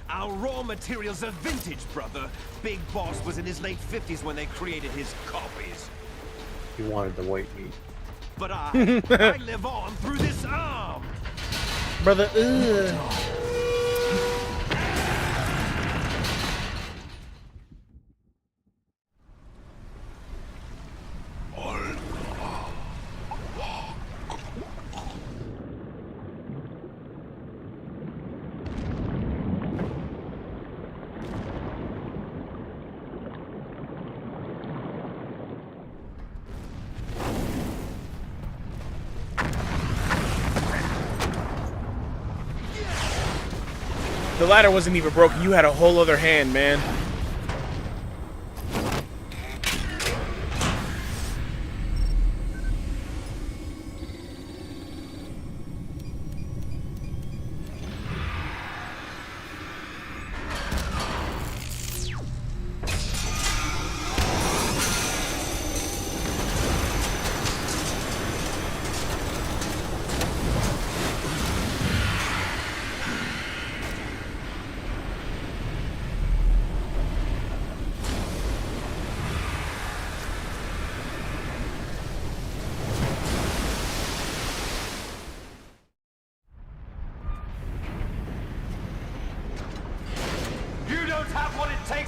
Our raw materials are vintage, brother. Big Boss was in his late 50s when they created his copies. He wanted the white meat. But I live on through this arm. Brother, ugh. The ladder wasn't even broken. You had a whole other hand, man.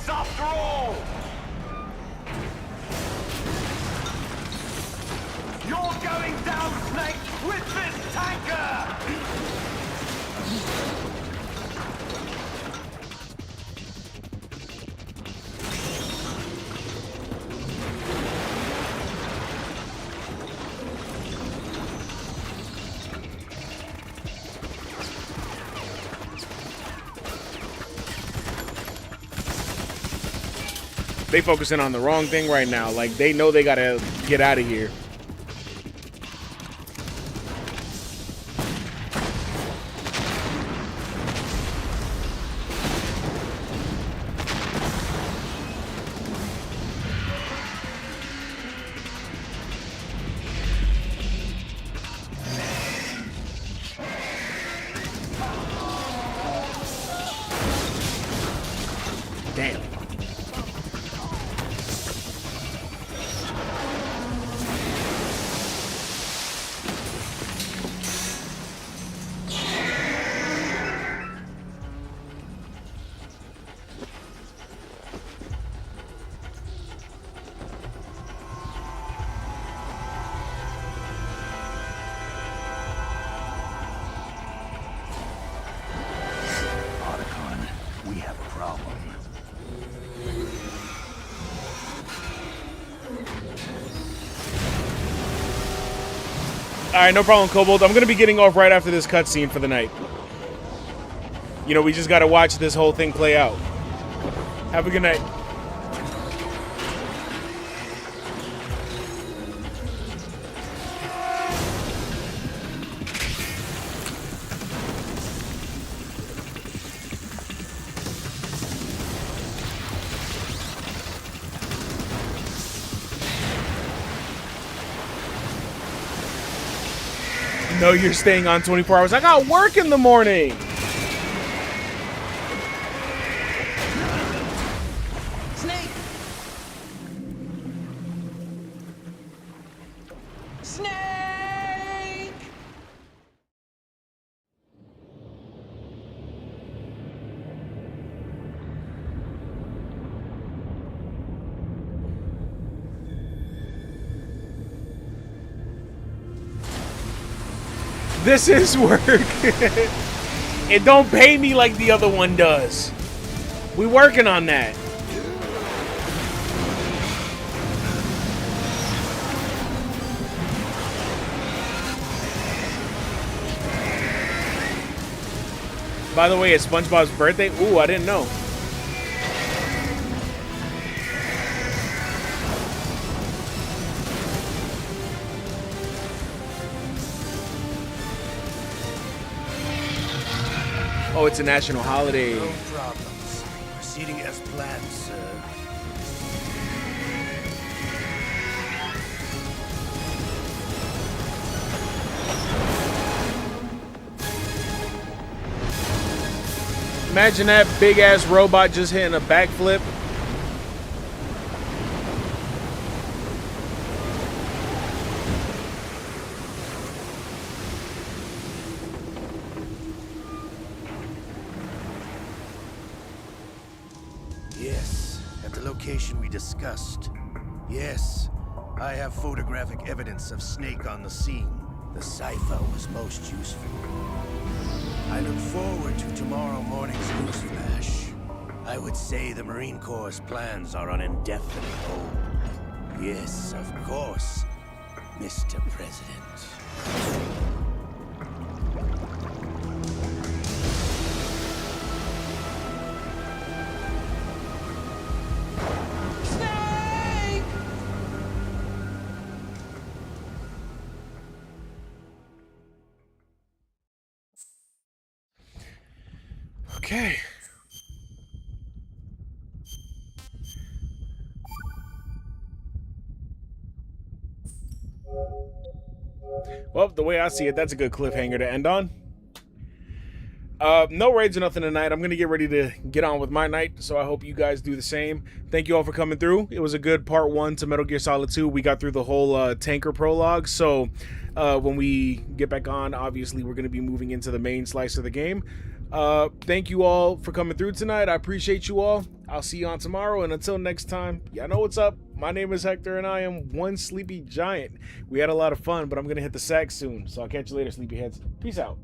After all! You're going down, Snake, with this tanker! They focusing on the wrong thing right now. Like, they know they gotta get out of here. Damn. right, no problem, Kobold. I'm going to be getting off right after this cutscene for the night. You know, we just got to watch this whole thing play out. Have a good night. No, you're staying on 24 hours. I got work in the morning. Snake! Snake! This is work. It don't pay me like the other one does. We working on that. By the way, it's SpongeBob's birthday. Ooh, I didn't know. Oh, it's a national holiday. No problems. Proceeding as planned, sir. Imagine that big ass robot just hitting a backflip. Yes, at the location we discussed. Yes, I have photographic evidence of Snake on the scene. The cipher was most useful. I look forward to tomorrow morning's news flash. I would say the Marine Corps' plans are on indefinite hold. Yes, of course, Mr. President. Okay. Well, the way I see it, that's a good cliffhanger to end on. No raids or nothing tonight. I'm going to get ready to get on with my night, so I hope you guys do the same. Thank you all for coming through. It was a good part 1 to Metal Gear Solid 2. We got through the whole tanker prologue, so when we get back on, obviously we're going to be moving into the main slice of the game. Thank you all for coming through tonight. I appreciate you all. I'll see you on tomorrow, and until next time, y'all know what's up. My name is Hector, and I am one sleepy giant. We had a lot of fun, but I'm going to hit the sack soon, so I'll catch you later, sleepyheads. Peace out.